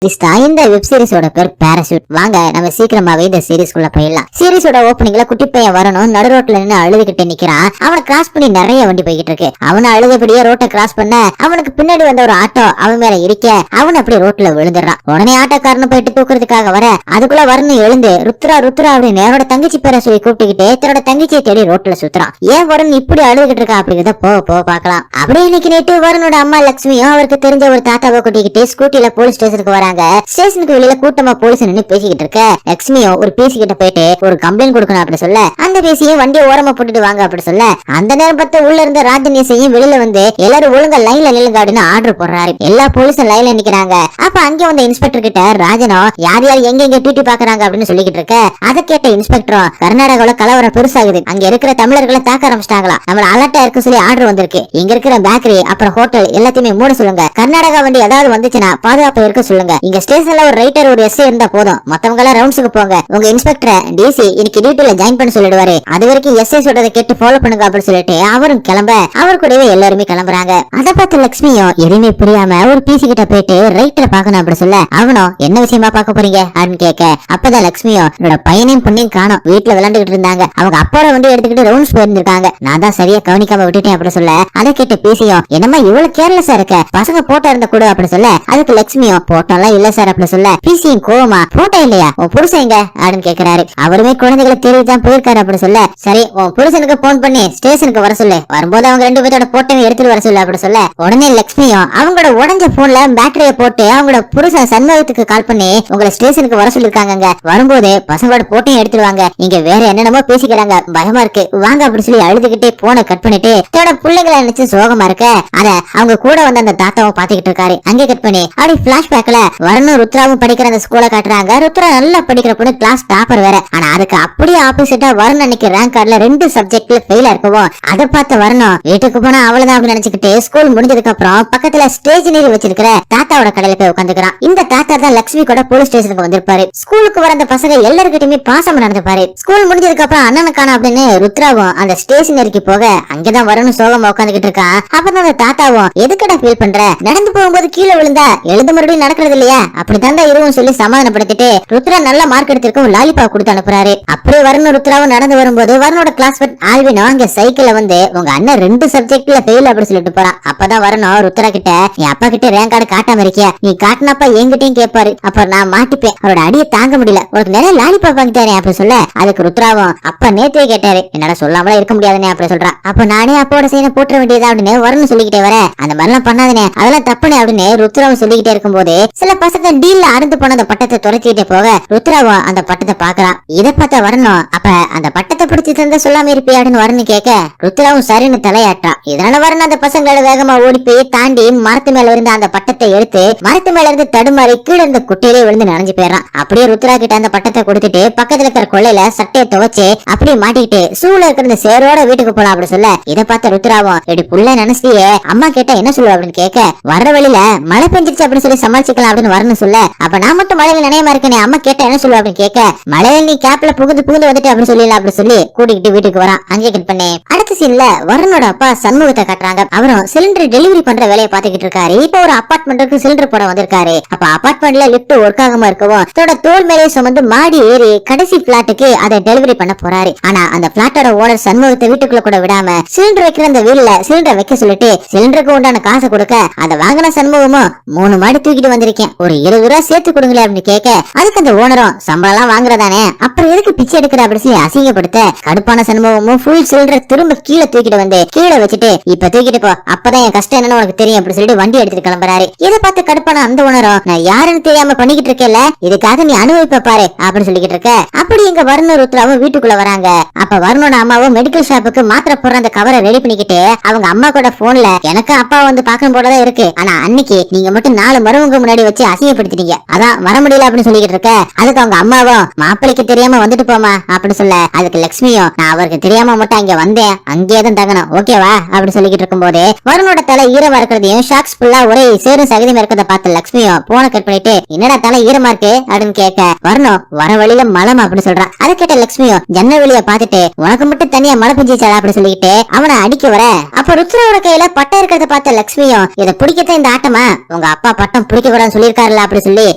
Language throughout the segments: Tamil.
இந்த வெப் சீரிஸோட பேர் பாராசூட். வாங்க நம்ம சீக்கிரமாவே இந்த சீரிஸ்குள்ள போயிடலாம். சீரிஸோட ஓப்பனிங்ல குட்டி பையன் வரணும் நடு ரோட்ல நின்று அழுதுகிட்டு நிக்கிறான். அவனை கிராஸ் பண்ணி நிறைய வண்டி போய்கிட்டு இருக்கு. அவனை அழுதபடியே ரோட்டை கிராஸ் பண்ண அவனுக்கு பின்னாடி வந்த ஒரு ஆட்டோ அவன் மேல இடிக்க அவன் அப்படி ரோட்ல விழுந்துடுறான். உடனே ஆட்டோக்காரனை போயிட்டு தூக்குறதுக்காக வர அதுக்குள்ள வரணும் எழுந்து ருத்ரா ருத்ரா அப்படின்னு என்னோட தங்கச்சி பேரை சொல்லி கூப்பிட்டுக்கிட்டு தன்னோட தங்கச்சியை தேடி ரோட்ல சுத்துறான். ஏன் வருண் இப்படி அழுதுகிட்டு இருக்கா அப்படிங்கறத போக பாக்கலாம். அப்படியே இன்னைக்கு நேற்று வருணோட அம்மா லட்சுமியும் அவருக்கு தெரிஞ்ச ஒரு தாத்தாவை கூட்டிக்கிட்டு ஸ்கூட்டில போலீஸ் ஸ்டேஷனுக்கு வராங்க. ஸ்டேஷனுக்கு வெளியில கூட்டமா போலீஸ் நின்னு பேசிக்கிட்டு இருக்க லட்சுமியும் ஒரு பேசி கிட்ட போயிட்டு ஒரு கம்ப்ளைண்ட் கொடுக்கணும் அப்படி சொல்ல அந்த பேசியும் வண்டியை ஓரமா போட்டுட்டு வாங்க அப்படி சொல்ல அந்த நேரம் பார்த்து உள்ள இருந்த ராஜநேசையும் வெளியில வந்து எல்லாரும் ஒழுங்கா லைன்ல நில்லுங்க அப்படின்னு ஆர்டர் போடுறாரு. எல்லா போலீஸும் லைன்ல நிக்கிறாங்க. அப்ப அங்க வந்த இன்ஸ்பெக்டர் கிட்ட ராஜனோ யார் யார் எங்க டியூட்டி பாக்குறாங்க அப்படின்னு சொல்லிக்கிட்டு இருக்க அதை கேட்ட இன்ஸ்பெக்டரும் கர்நாடகாவில கலவரம் பெருசாகுது, அங்க இருக்கிற தமிழர்களை தாக்க ஆரம்பிச்சிட்டாங்களா, நம்மள அலர்ட்டா இருக்க சொல்லி ஆர்டர் வந்திருக்கு, இங்க இருக்கிற பேக்கரி அப்புறம் ஹோட்டல் எல்லாத்தையுமே மூட சொல்லுங்க, கர்நாடகா வண்டி ஏதாவது வந்துச்சுன்னா பாதுகாப்பு இருக்க சொல்லுங்க, இங்க ஸ்டேஷன்ல ஒரு ரைட்டர் ஒரு எஸ்ஐ இருந்தா போதும், மத்தவங்க எல்லாம் ரவுண்ட்ஸுக்கு போங்க, உங்க இன்ஸ்பெக்டர் டிசி இன்னைக்கு டியூட்டில ஜாயின் பண்ண சொல்லிடுவாரு, அது வரைக்கும் எஸ்ஐ சொல்றதை கேட்டு ஃபாலோ பண்ணுங்க அப்படின்னு சொல்லிட்டு அவரும் கிளம்ப அவர் கூடவே எல்லாருமே கிளம்புறாங்க. அதை பார்த்து லட்சுமியும் எதுவுமே புரியாம ஒரு பிசி கிட்ட போயிட்டு ரைட்டரை பாக்கணும் அப்படி சொல்ல அவனும் என்ன விஷயமா பாக்க போறீங்க அப்படின்னு கேட்க அப்பதான் லட்சுமியும் என்னோட பையனையும் பொண்ணையும் காணோம், வீட்டுல விளையாண்டுகிட்டு இருந்தாங்க, அவங்க அப்பாவோட வண்டி எடுத்துக்கிட்டு ரவுண்ட்ஸ் போயிருந்திருக்காங்க, நான் தான் சரியா கவனிக்காம விட்டுட்டேன் அப்படி சொல்ல அதை கேட்டு பேசியும் என்னமா இவ்வளவு கேர்லெஸ்ஸா இருக்க, பசங்க போட்டோ இருந்த கூட அப்படி சொல்ல அதுக்கு லட்சுமியும் போட்டோ எல்லாம் இல்ல சார் அப்படி சொல்ல பிசியும் கோவமா போட்டோ இல்லையா உன் புருஷன் எங்க அப்படின்னு கேக்குறாரு. அவருமே குழந்தைகளை தேடிதான் போயிருக்காரு அப்படி சொல்ல சரி உன் புருஷனுக்கு போன் பண்ணி ஸ்டேஷனுக்கு வர சொல்லு, வரும்போது அவங்க ரெண்டு பேரோட போட்டோவை எடுத்துட்டு வர சொல்லு அப்படி சொல்ல உடனே லட்சுமியும் அவங்களோட உடஞ்ச போன்ல பேட்டரிய போட்டு அவங்களோட புருஷன் சண்முகத்துக்கு கால் பண்ணி உங்களை ஸ்டேஷனுக்கு வர சொல்லிருக்காங்க, வரும்போது பசங்களோட போட்டோயும் எடுத்துருவாங்க, நீங்க வேற என்னென்னமோ பேசிக்கிறாங்க பயமா இருக்கு வாங்க அப்படி சொல்லி அழுதுகிட்டே போனை கட் பண்ணிட்டு தன்னோட பிள்ளைகளை நினைச்சு சோகமா இருக்க அத அவங்க கூட வந்து அந்த தாத்தாவும் பாத்துக்கிட்டு இருக்காரு. அங்கே கட் பண்ணி அப்படி பிளாஷ்பேக்ல வரணும் ருத்ராவும் படிக்கிற அந்த ஸ்கூலை காட்டுறாங்க. ருத்ரா நல்லா படிக்கிற பொண்ணு, கிளாஸ் டாப்பர் வேற, ஆனா அதுக்கு அப்படியே ஆப்போசிட்டா வரணும் அன்னைக்கு ரேங்க் கார்டுல 2 சப்ஜெக்ட்ல ஃபெயிலா இருக்கவும் அதை பார்த்து வரணும் வீட்டுக்கு போனா அவ்வளவுதான் அப்படின்னு நினைச்சுக்கிட்டு ஸ்கூல் முடிஞ்சதுக்கு அப்புறம் பக்கத்துல ஸ்டேஷனரி வச்சிருக்கிற தாத்தாவோட கடையில போய் உட்காந்துக்கிறான். இந்த தாத்தா தான் லட்சுமி கூட போலீஸ் ஸ்டேஷனுக்கு வந்திருப்பாரு. ஸ்கூலுக்கு வர அந்த பசங்க எல்லாருக்கிட்டையுமே பாசமா நடந்துப்பாரு. ஸ்கூல் முடிஞ்சதுக்கு அப்புறம் அண்ணனுக்கான அப்படின்னு ருத்ராவும் அந்த ஸ்டேஷனரிக்கு போக அங்கதான் வரணும் சோகமா உட்காந்துக்கிட்டு இருக்கான். அப்பதான் அந்த தாத்தாவும் எதுக்கடா ஃபீல் பண்ற, நடந்து போகும்போது கீழே விழுந்தா எழுந்து மறுபடியும் நடக்கிறது இல்லையா, அப்படித்தாண்டா இதுவும் சொல்லி சமாதானப்படுத்திட்டு ருத்ரா நல்ல மார்க் எடுத்திருக்க ஒரு லாலிபாப் கொடுத்து அனுப்புறாரு. அப்படியே வரணும் ருத்ராவும் நடந்து வரும்போது வரனோட கிளாஸ்மேட் ஆல்வினோ அங்க சைக்கிள்ல வந்து உங்க அண்ணன் 2 சப்ஜெக்ட்ல ஃபெயில் அப்படி சொல்லிட்டு போறான். அப்பதான் வரணும் ருத்ரா கிட்ட என் அப்பா கிட்ட ரேங்க் கார்டு காட்டாம இருக்கியா, நீ காட்டினப்பா என்கிட்டயும் கேட்பாரு, அப்புறம் நான் மாட்டிப்பேன், அவரோட அடியை தாங்க முடியல, உனக்கு நிறைய லாலிபாப் வாங்கிட்டாரே அப்படி சொல்ல அதுக்கு ருத்ராவும் அப்பா நேத்தே கேட்டாரு என்னால சொல்லாமல இருக்க முடியாதுனே அப்படி சொல்றான். அப்ப நானே அப்பாவோட சைனை போட்டுற வேண்டியதா அப்படின்னு வரணும் சொல்லிக்கிட்டே வர அந்த மாதிரிலாம் பண்ணாதனே அதெல்லாம் தப்புனே அப்படின்னு ருத்ராவும் சொல்லிக்கிட்டே இருக்கும்போது சில பசங்க டீல்ல அறுந்து போன அந்த பட்டத்தை துரத்திட்டே போக ருத்ராவும் அந்த பட்டத்தை பாக்குறான். இதை பார்த்தா வரணும் அப்ப அந்த பட்டத்தை பிடிச்சி தந்தா சொல்லாம இருப்பியா அப்படின்னு வரணும் கேட்க ருத்ராவும் சரின்னு தலையாட்டான். இதனால வரணும் அந்த பசங்களோட வேகமா ஓடி போய் தாண்டி மரத்து மேல இருந்த அந்த பட்டத்தை எடுத்து மரத்து மேல இருந்து தடுமாறி கீழே இருந்த குட்டையிலே விழுந்து நனைஞ்சு போயிடறான். அப்படியே ருத்ரா கிட்ட அந்த பட்டத்தை கொடுத்துட்டு பக்கத்துல இருக்கிற கொள்ளையில சட்டையை துவச்சு அப்படியே மாட்டிக்கிட்டு சூழ இருக்கிற சேரோட வீட்டுக்கு போலாம் அப்படி சொல்ல இதை பார்த்த ருத்ராவும் எடி புள்ள நினைச்சியே அம்மா கேட்டா என்ன சொல்லுவா அப்படின்னு கேட்க வர்ற வழியில மழை பெஞ்சிருச்சு அப்படின்னு சொல்லி சமாளிச்சுக்கலாம் அப்படின்னு வரணும் சொல்ல அப்ப நான் மட்டும் மழையில நினையமா இருக்கேன் அம்மா கேட்டா என்ன சொல்லுவா அப்படின்னு கேட்க மழையில நீ கேப்ல புகுந்து வந்துட்டு அப்படின்னு சொல்லலாம் அப்படி சொல்லி கூட்டிக்கிட்டு வீட்டுக்கு வரான். அங்கே கட் பண்ணி அடுத்த சீன்ல வரனோட அப்பா சண்முகத்தை காட்டுறாங்க. அவரும் சிலிண்டர் டெலிவரி பண்ற வேலையை பாத்துக்கிட்டு இருக்காரு. இப்ப ஒரு அபார்ட்மெண்ட்டுக்கு சிலிண்டர் போட வந்திருக்காரு. அப்ப அபார்ட்மெண்ட்ல லிப்ட் ஒர்க் ஆகாம இருக்கவும் தன்னோட தோல் மேலே சுமந்து மாடி ஏறி கடைசி பிளாட்டுக்கு அதை டெலிவரி பண்ண போறாரு. ஆனா அந்த பிளாட்டோட ஓனர் சண்முகத்தை வீட்டுக்குள்ள கூட விடாம சிலிண்டர் வைக்கிற அந்த வீல்ல சிலிண்டர் வைக்க சொல்லிட்டு சிலிண்டருக்கு உண்டான காசை கொடுக்க அதை வாங்கின சண்முகமும் 3 மாடி தூக்கிட்டு வந்திருக்கேன், ஒரு 20 ரூபா சேர்த்து கொடுங்களே அப்படின்னு கேட்க அதுக்கு அந்த ஓனரும் சம்பளம் எல்லாம் வாங்குறதானே அப்புறம் எதுக்கு பிச்சை எடுக்கிற அப்படின்னு சொல்லி அசிங்கப்படுத்த கடுப்பான சண்முகமும் ஃபுல் சிலிண்டர் திரும்ப கீழே தூக்கிட்டு வந்து கீழே வச்சுட்டு இப்ப தூக்கிட்டு போ அப்பதான் என் கஷ்டம் என்னன்னு உனக்கு தெரியும் அப்படி சொல்லிட்டு வண்டி எடுத்துட்டு கிளம்புறாரு. இதை பார்த்து கடுப்பான அந்த ஓனரும் நான் யாருன்னு தெரியாம பண்ணிக்கிட்டு இருக்கேன்ல இதுக்காக நீ அனுபவிப்ப பாரு அப்படின்னு சொல்லிக்கிட்டு இருக்க. அப்படி இங்க வரணும் ருத்ராவும் வீட்டுக்குள்ள வராங்க. அப்ப வருணோட அம்மாவும் மெடிக்கல் ஷாப்புக்கு மாத்திரை போடுற அந்த கவரை ரெடி பண்ணிக்கிட்டு அவங்க அம்மா கூட போன்ல எனக்கு அப்பா வந்து பாக்கணும் போலதான் இருக்கு, ஆனா அன்னைக்கு நீங்க மட்டும் 4 மருமங்க முன்னாடி வச்சு அசிங்கப்படுத்திட்டீங்க, அதான் வர முடியல அப்படின்னு சொல்லிக்கிட்டு இருக்க. அதுக்கு அவங்க அம்மாவும் மாப்பிளைக்கு தெரியாம வந்துட்டு போமா அப்படின்னு சொல்ல அதுக்கு லட்சுமியும் நான் அவருக்கு தெரியாம மட்டும் அங்க வந்தேன், அங்கேதான் தங்கணும் ஓகேவா அப்படின்னு சொல்லிக்கிட்டு இருக்கும் போது வருணோட தலை ஈரமா இருக்கிறதையும் ஷாக்ஸ் ஃபுல்லா ஒரே சேரும் சகதியமா இருக்கிறத பார்த்து லட்சுமியும் போன கட் பண்ணிட்டு என்னடா தலை ஈரமா இருக்கு அப்படின்னு கேட்க வரணும் வர வழியில மலம் அப்படின்னு சொல்றான். அதை கேட்ட லட்சுமியும் ஜன்னல் வெளிய பாத்துட்டு உனக்கு மட்டும் தனியா மழை பெஞ்சிச்சாடா அப்படி சொல்லிட்டு அவனை அடிக்க வர அப்ப ருத்ராவோட கையில பட்டம் இருக்கிறத பார்த்த லட்சுமியும் இதை பிடிக்கத்தான் இந்த ஆட்டமா, உங்க அப்பா பட்டம் பிடிக்க கூடாதுன்னு சொல்லி இருக்காருல அப்படி சொல்லி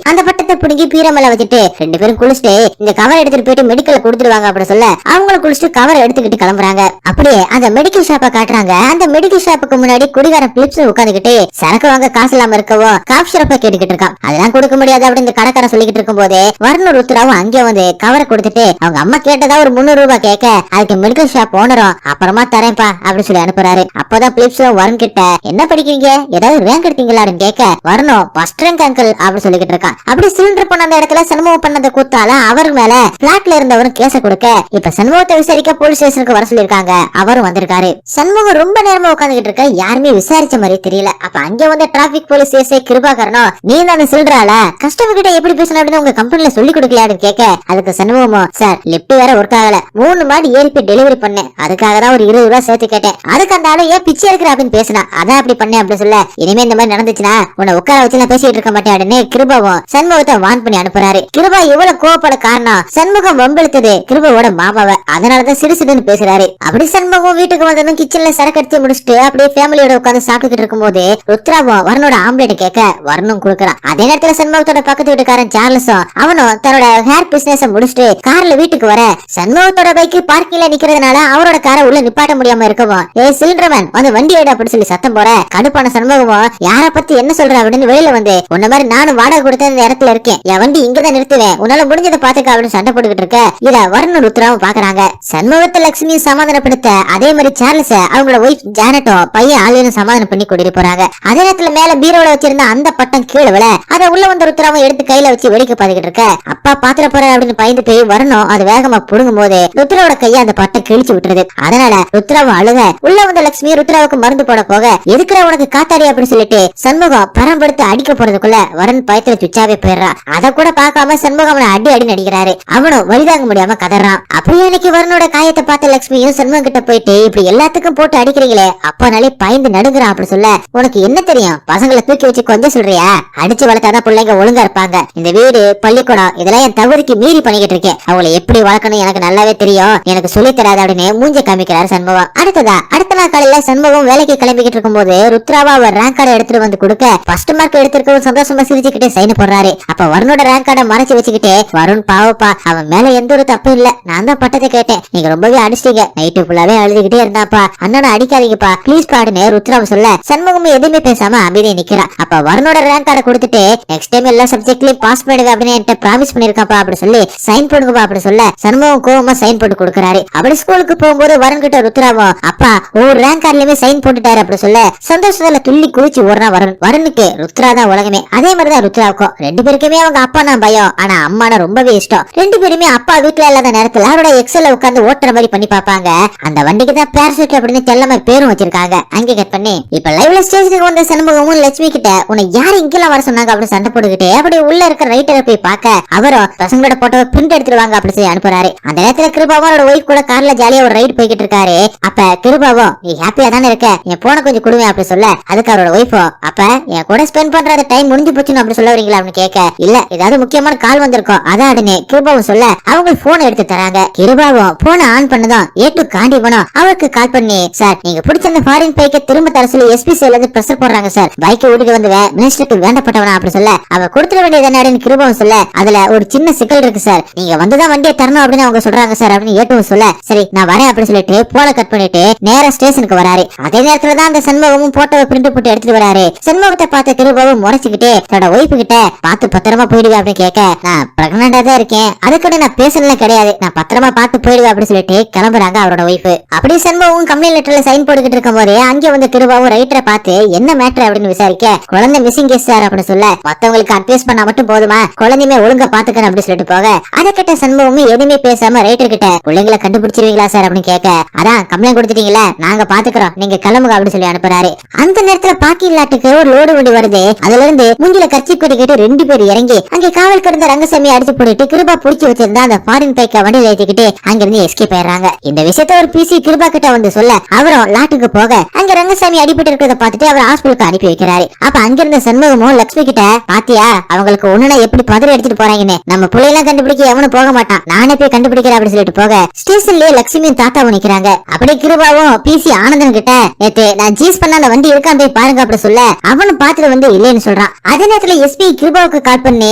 அந்த பட்டத்தை பிடிங்கி பீர மேல வச்சுட்டு 2 பேரும் குளிச்சுட்டு இந்த கவர் எடுத்துட்டு போயிட்டு மெடிக்கல் கொடுத்துருவாங்க அப்படி சொல்ல அவங்களும் குளிச்சுட்டு கவர் எடுத்துக்கிட்டு கிளம்புறாங்க. அப்படியே அந்த மெடிக்கல் ஷாப்பை காட்டுறாங்க. அந்த மெடிக்கல் ஷாப்புக்கு முன்னாடி குடிகாரன் பிலிப்ஸ் உட்காந்துக்கிட்டு சரக்கு வாங்க காசு இல்லாம இருக்கவும் காஃப் சிரப்பை கேட்டுக்கிட்டு இருக்கான். அதெல்லாம் கொடுக்க முடியாது அப்படின்னு இந்த கடைக்காரன் சொல்லிக்கிட்டு இருக்கும் போது வரணும் ருத்ராவும் அங்கே வந்து கவரை கொடுத்துட்டு அவங்க அம்மா கேட்டதா ஒரு 300 ரூபாய் கேட்க அதுக்கு மெடிக்கல் ஷாப் ஓனரும் அப்புறமா தரேன்பா அப்படின்னு சொல்லி அனுப்புறாரு. அப்பதான் பிலிப்ஸும் வருண் கிட்ட என்ன படிக்கிறீங்க ஏதாவது ரேங்க் எடுத்தீங்களா அப்படின்னு கேட்க வரணும் ஃபர்ஸ்ட் ரேங்க் அங்கிள் அப்படின்னு சொல்லிக்கிட்டு இருக்கான். அப்படி சிலிண்டர் பண்ண அந்த இடத்துல சண்முகம் பண்ணத கூத்தால அவர் மேல பிளாட்ல இருந்தவரும் கேச கொடுக்க இப்ப சண்முகத்தை விசாரிக்க போலீஸ் ஸ்டேஷனுக்கு வர சொல்லிருக்காங்க. அவரும் வந்திருக்காரு. சண்முகம் ரொம்ப நேரமா உட்காந்துக்கிட்டு இருக்க யாருமே விசாரிச்ச மாதிரி தெரியல. அப்ப அங்க வந்து டிராபிக் போலீஸ் எஸ்ஐ கிருபாகரனும் நீ அந்த சில்றால கஸ்டமர் கிட்ட எப்படி பேசணும் அப்படின்னு உங்க கம்பெனில சொல்லி கொடுக்கலையான்னு கேட்க அதுக்கு சண்முகமும் சார் லிப்ட் வேற ஒர்க் ஆகல 3 மாடி ஏறி போய் டெலிவரி பண்ணேன் அதுக்காக தான் ஒரு 20 ரூபாய் சேர்த்து கேட்டேன் அதுக்கு அந்த ஆளு ஏன் பிச்சை எடுக்கிற அப்படின்னு பேசினா அதான் அப்படி பண்ணேன் அப்படி சொல்ல இனிமே இந்த மாதிரி நடந்துச்சுன்னா உன்னை உட்கார வச்சு நான் பேசிட்டு இருக்க மாட்டேன் அப்படின்னு கிருபாவும் சண்முகத்தை வான் பண்ணி அனுப்புறாரு. கிருபா இவ்வளவு கோவப்பட காரணம் சண்முகம் வம்பெழுத்தது கிருபாவோட மாமாவை அதனாலதான் சிறுசிடுன்னு பேசுறாரு. அப்படி சண்முகம் வீட்டுக்கு வந்ததும் கிச்சன்ல சரக்கு எடுத்து முடிச்சுட்டு அப்படியே ஃபேமிலியோட உட்காந்து சாப்பிட்டுக்கிட்டு இருக்கும் போது ருத்ராவும் வரனோட ஆம்லேட் கேட்க வரணும் குடுக்கறான். அதே நேரத்துல சண்முகத்தோட பக்கத்து வீட்டுக்காரன் சார்லஸும் அவனும் தன்னோட ஹேர் பிசினஸ் முடிச்சுட்டு கார்ல வீட்டுக்கு வர சண்முகத்தோட பைக் பார்க்கிங்ல நிக்கிறதுனால அவரோட காரை உள்ள நிப்பாட்ட முடியாம இருக்கவும் ஏய் சிலிண்டர்மேன் வந்து வண்டி எடு அப்படின்னு சொல்லி சத்தம் போற கடுப்பான சண்முகமும் யார பத்தி என்ன சொல்ற அப்படின்னு வெளியில வந்து உன்ன மாதிரி நானும் வாடகை கொடுத்த இந்த இடத்துல இருக்கேன் என் வண்டி இங்கதான் நிறுத்துவேன் உன்னால முடிஞ்சதை பாத்துக்க அப்படின்னு சண்டை போட்டுக்கிட்டு இருக்க இத வரணும் ருத்ராவும் பாக்குறாங்க. சண்முகத்தை லட்சுமியும் சமாதானப்படுத்த அதே மாதிரி சார்லஸ் அவங்களோட ஒய்ஃப் ஜானட்டும் பையன் ஆளுன்னு சமாதானம் பண்ணி கூட்டிட்டு போறாங்க. அதே நேரத்துல மேல பீரோல வச்சிருந்த அந்த பட்டம் கீழே விழ அதை உள்ள வந்த ருத்ராவும் எடுத்து கையில வச்சு வேடிக்கை பாத்துக்கிட்டு இருக்க அப்பா பாத்திர போற அப்படின்னு பயந்து போய் வரணும் அது வேகமா புடுங்கும் போது ருத்ராவோட கையை அந்த பட்டம் கிழிச்சு விட்டுருது. அதனால ருத்ராவும் அழுக உள்ள வந்த லட்சுமி ருத்ராவுக்கு மருந்து போட போக எதுக்குற உனக்கு காத்தாடி அப்படின்னு சொல்லிட்டு சண்முகம் பரம்படுத்து அடிக்க போறதுக்குள்ள வரன் பயத்துல சுச்சாவே போயிடுறான். அத கூட பாக்காம சண்முகம் அவனை அடி அடி நடிக்கிறாரு. அவனும் வழிதாங்க முடியாம கதறான். அப்படியே இன்னைக்கு வரனோட காயத்தை பார்த்த லட்சுமியும் சண்முகம் கிட்ட போயிட்டு இப்படி எல்லாத்துக்கும் போட்டு அடிக்கிறீங்களே அப்பனாலே பயந்து நடுங்குறான் அப்படி சொல்ல உனக்கு என்ன தெரியும் பசங்களை தூக்கி வச்சு கொஞ்சம் சொல்றியா அடிச்சு வளர்த்தாதான் பிள்ளைங்க ஒழுங்கா இருப்பாங்க இந்த வீடு பள்ளிக்கூடம் இதெல்லாம் என் தகுதிக்கு மீறி பண்ணிக்கிட்டு இருக்கேன் அவங்களை எப்படி வளர்க்கணும் எனக்கு நல்லாவே தெரியும் எனக்கு சொல்லி தராது அப்படின்னு மூஞ்ச காமிக்கிறாரு சண்முகம். அடுத்த நாள் காலையில சண்முகம் வேலைக்கு கிளம்பிக்கிட்டு இருக்கும் போது ருத்ராவா அவர் ரேங்க் கார்டை எடுத்துட்டு வந்து கொடுக்க ஃபர்ஸ்ட் மார்க் எடுத்திருக்கவும் சந்தோஷமா சிரிச்சுக்கிட்டே சைன் போடுறாரு. அப்ப வருணோட ரேங்க் கார்டை மறைச்சு வச்சுக்கிட்டு வருண் பாவப்பா அவன் மேல எந்த ஒரு தப்பு இல்ல நான் தான் பட்டத்தை கேட்டேன் நீங்க ரொம்பவே அடிச்சிட்டீங்க நைட்டு ஃபுல்லாவே அழுதுகிட்டே இருந்தாப்பா அண்ணனை அடிக்காதீங்கப்பா பிளீஸ் பாடுன்னு ருத்ராவை சொல்ல சண்முகமும் எதுவுமே பேசாம அமைதியை நிக்கிறான். அப்ப வருணோட ரேங்க் கார்டை கொடுத்துட்டு நெக்ஸ்ட் டைம் எல்லா சப்ஜெக்ட்லயும் பாஸ் பண்ணுங்க அப்படின்னு என்கிட்ட ப்ராமிஸ் பண்ணிருக்காப்பா அப்படி சொல்லி சைன் போடுங்கப்பா அப்படி சொல்ல சண்முகம் கோவமா சைன் போட்டு கொடுக்கறாரு. அப்படி ஸ்கூலுக்கு போகும்போது வருண் கிட்ட ருத்ராவும் அப்பா ஒவ்வொரு ரேங்க் கார்டுலயுமே சைன் போட்டுட்டாரு அப்படி சொல்ல சந்தோஷத்துல துள்ளி குளிச்சு ஓடுறான் வருண். வருணுக்கு ருத்ரா தான் உலகமே. அதே மாதிரிதான் ருத்ராவுக்கும் 2 பேருக்குமே அவங்க அப்பா நான் பயம் ஆனா அம்மானா ரொம்பவே இஷ்டம். 2 பேருமே அப்பா வீட்டுல இல்லாத நேரத்துல அவரோட எக்ஸல்ல உட்கார்ந்து ஓட்டுற மாதிரி பண்ணி பாப்பாங்க. அந்த வண்டிக்கு தான் பேரசூட் அப்படின்னு தெல்லமா பேரும் வச்சிருக்காங்க. அங்கே கட் பண்ணி இப்ப லைவ்ல ஸ்டேஜுக்கு வந்த சண்முகமும் லட்சுமி கிட்ட உன்னை யாரு இங்கெல்லாம் வர சொன்னாங்க அப்படின்னு சண்டை போட்டுக்கிட்டு அப்படி உள்ள இருக்க ரைட்டரை போய் பார்க்க அவரும் பசங்களோட போட்டோ பிரிண்ட் எடுத்துருவாங்க அப்படி சொல்லி அனுப்புறாரு. அந்த நேரத்துல கிருபாவும் அவரோட ஒய்ஃப் கூட கார்ல ஜாலியா ஒரு ரைடு போய்கிட்டு இருக்காரு. அப்ப கிருபாவும் நீ ஹாப்பியா தானே இருக்க என் போன கொஞ்சம் கொடுவேன் அப்படி சொல்ல அதுக்கு அவரோட ஒய்ஃபோ அப்ப என் கூட ஸ்பெண்ட் பண்ற டைம் முடிஞ்சு போச்சுன்னு அப்படி சொல்ல வரீங்களா அப்படின்னு கேட்க இல்ல ஏதாவது முக்கியமான கால் வந்திருக்கும் அதான் உடனே கிருபாவும் சொல்ல அவங்க போன் எடுத்து தராங்க. கிருபாவும் போனை ஆன் பண்ணதும் ஏட்டு காண்டி போனோம் அவருக்கு கால் பண்ணி சார் நீங்க பிடிச்சிருந்த ஃபாரின் பைக்கை திரும்ப தர சொல்லி எஸ்பிசில இருந்து பிரஷர் போடுறாங்க சார் பைக்கை ஓட்டிட்டு வந்து மினிஸ்டருக்கு வேண்டப்பட்டவனா அப்படி சொல்ல அவ கொடுத்துட வேண்டியது என்ன கிருபாவும் சொல்ல அதுல ஒரு சின்ன சிக்கல் இருக்கு சார் நீங்க வந்துதான் வண்டியை தரணும் அப்படின்னு அவங்க சொல்றாங்க சார் அப்படின்னு ஏட்டுவும் சொல்ல சரி நான் வரேன் அப்படின்னு சொல்லிட்டு போனை கட் பண்ணிட்டு நேரா ஸ்டேஷனுக்கு வராரு. அதே நேரத்துல தான் அந்த சண்முகமும் போட்டோவை பிரிண்ட் போட்டு எடுத்துட்டு வராரு. சண்முகத்தை பார்த்த கிருபாவும் முறைச்சுக்கிட்டு தன்னோட ஒய்ஃபு கிட்ட பார்த்து பத்திரமா போயிடுவேன் அப்படின்னு கேட்க நான் பிரெக்னண்டா தான் இருக்கேன் அதுக்கு நான் பேசல கிடையாது நான் பத்திரமா பார்த்து போயிடுவேன் அப்படின்னு சொல்லிட்டு கிளம்புறாங்க அவரோட ஒய்ஃபு. அப்படியே சண்முகம் கம்பெனி லெட்டர்ல சைன் போட்டுக்கிட்டு இருக்கும் போதே அங்கே வந்து கிருபாவும் ரைட்டரை பார்த்து என்ன மேட்டர் அப்படின்னு விசாரிக்க குழந்தை மிஸ்ஸிங் கேஸ் சார் அப்படின்னு சொல்ல மத்தவங்களுக்கு அட்வைஸ் பண்ணா மட்டும் போதுமா குழந்தையுமே ஒழுங்கா பாத்துக்கணும் அப்படின்னு சொல்லிட்டு போக அதை கிட்ட சண்முகமும் எதுவுமே பேசாம ரைட்டர் கிட்ட பிள்ளைங்களை கண்டுபிடிச்சிருவீங்களா சார் அப்படின்னு கேட்க அதான் கம்ப்ளைண்ட் கொடுத்துட்டீங்களா நாங்க பாத்துக்கிறோம் நீங்க கிளம்புங்க அப்படின்னு சொல்லி அனுப்புறாரு. அந்த நேரத்துல பாக்கி லாட்டுக்கு ஒரு லோடு வண்டி வருது. அதுல இருந்து மூஞ்சில கட்சி கொடிக்கிட்டு 2 பேர் இறங்கி அங்கே காவல் கிடந்த ரங்கசாமி அடிச்சு போட்டுட்டு கிருபா புடிச்சு வச்சிருந்தா அந்த ஃபாரின் பைக்கை வண்டியில ஏத்திக்கிட்டு அங்கிருந்து எஸ்கேப் ஆயிடுறாங்க. இந்த விஷயத்த ஒரு பிசி கிருபா கிட்ட வந்து சொல்ல அவரும் லாட்டுக்கு போக அங்க ரங்கசாமி அடிபட்டு இருக்கிறத பாத்துட்டு அவர் ஹாஸ்பிட்டலுக்கு அனுப்பி வைக்கிறாரு. அப்ப அங்கிருந்த சண்முகமும் லட்சுமி கிட்ட பாத்தியா அவங்களுக்கு ஒண்ணுனா எப்படி பதறி எடுத்துட்டு போறாங்கன்னு நம்ம பிள்ளையெல்லாம் கண்டுபிடிக்க எவனும் போக மாட்டான் நானே போய் கண்டுபிடிக்கிறேன் அப்படின்னு சொல்லிட்டு போக ஸ்டேஷன்லயே லட்சுமியும் தாத்தாவும் நிக்கிறாங்க. அப்படியே கிருபாவும் பிசி ஆனந்தன் கிட்ட நேத்து நான் ஜீஸ் பண்ண அந்த வண்டி இருக்கான் போய் பாருங்க அப்படி சொல்ல அவனும் பாத்துட்டு வந்து இல்லன்னு சொல்றான். அதே நேரத்துல எஸ்பி கிருபாவுக்கு கால் பண்ணி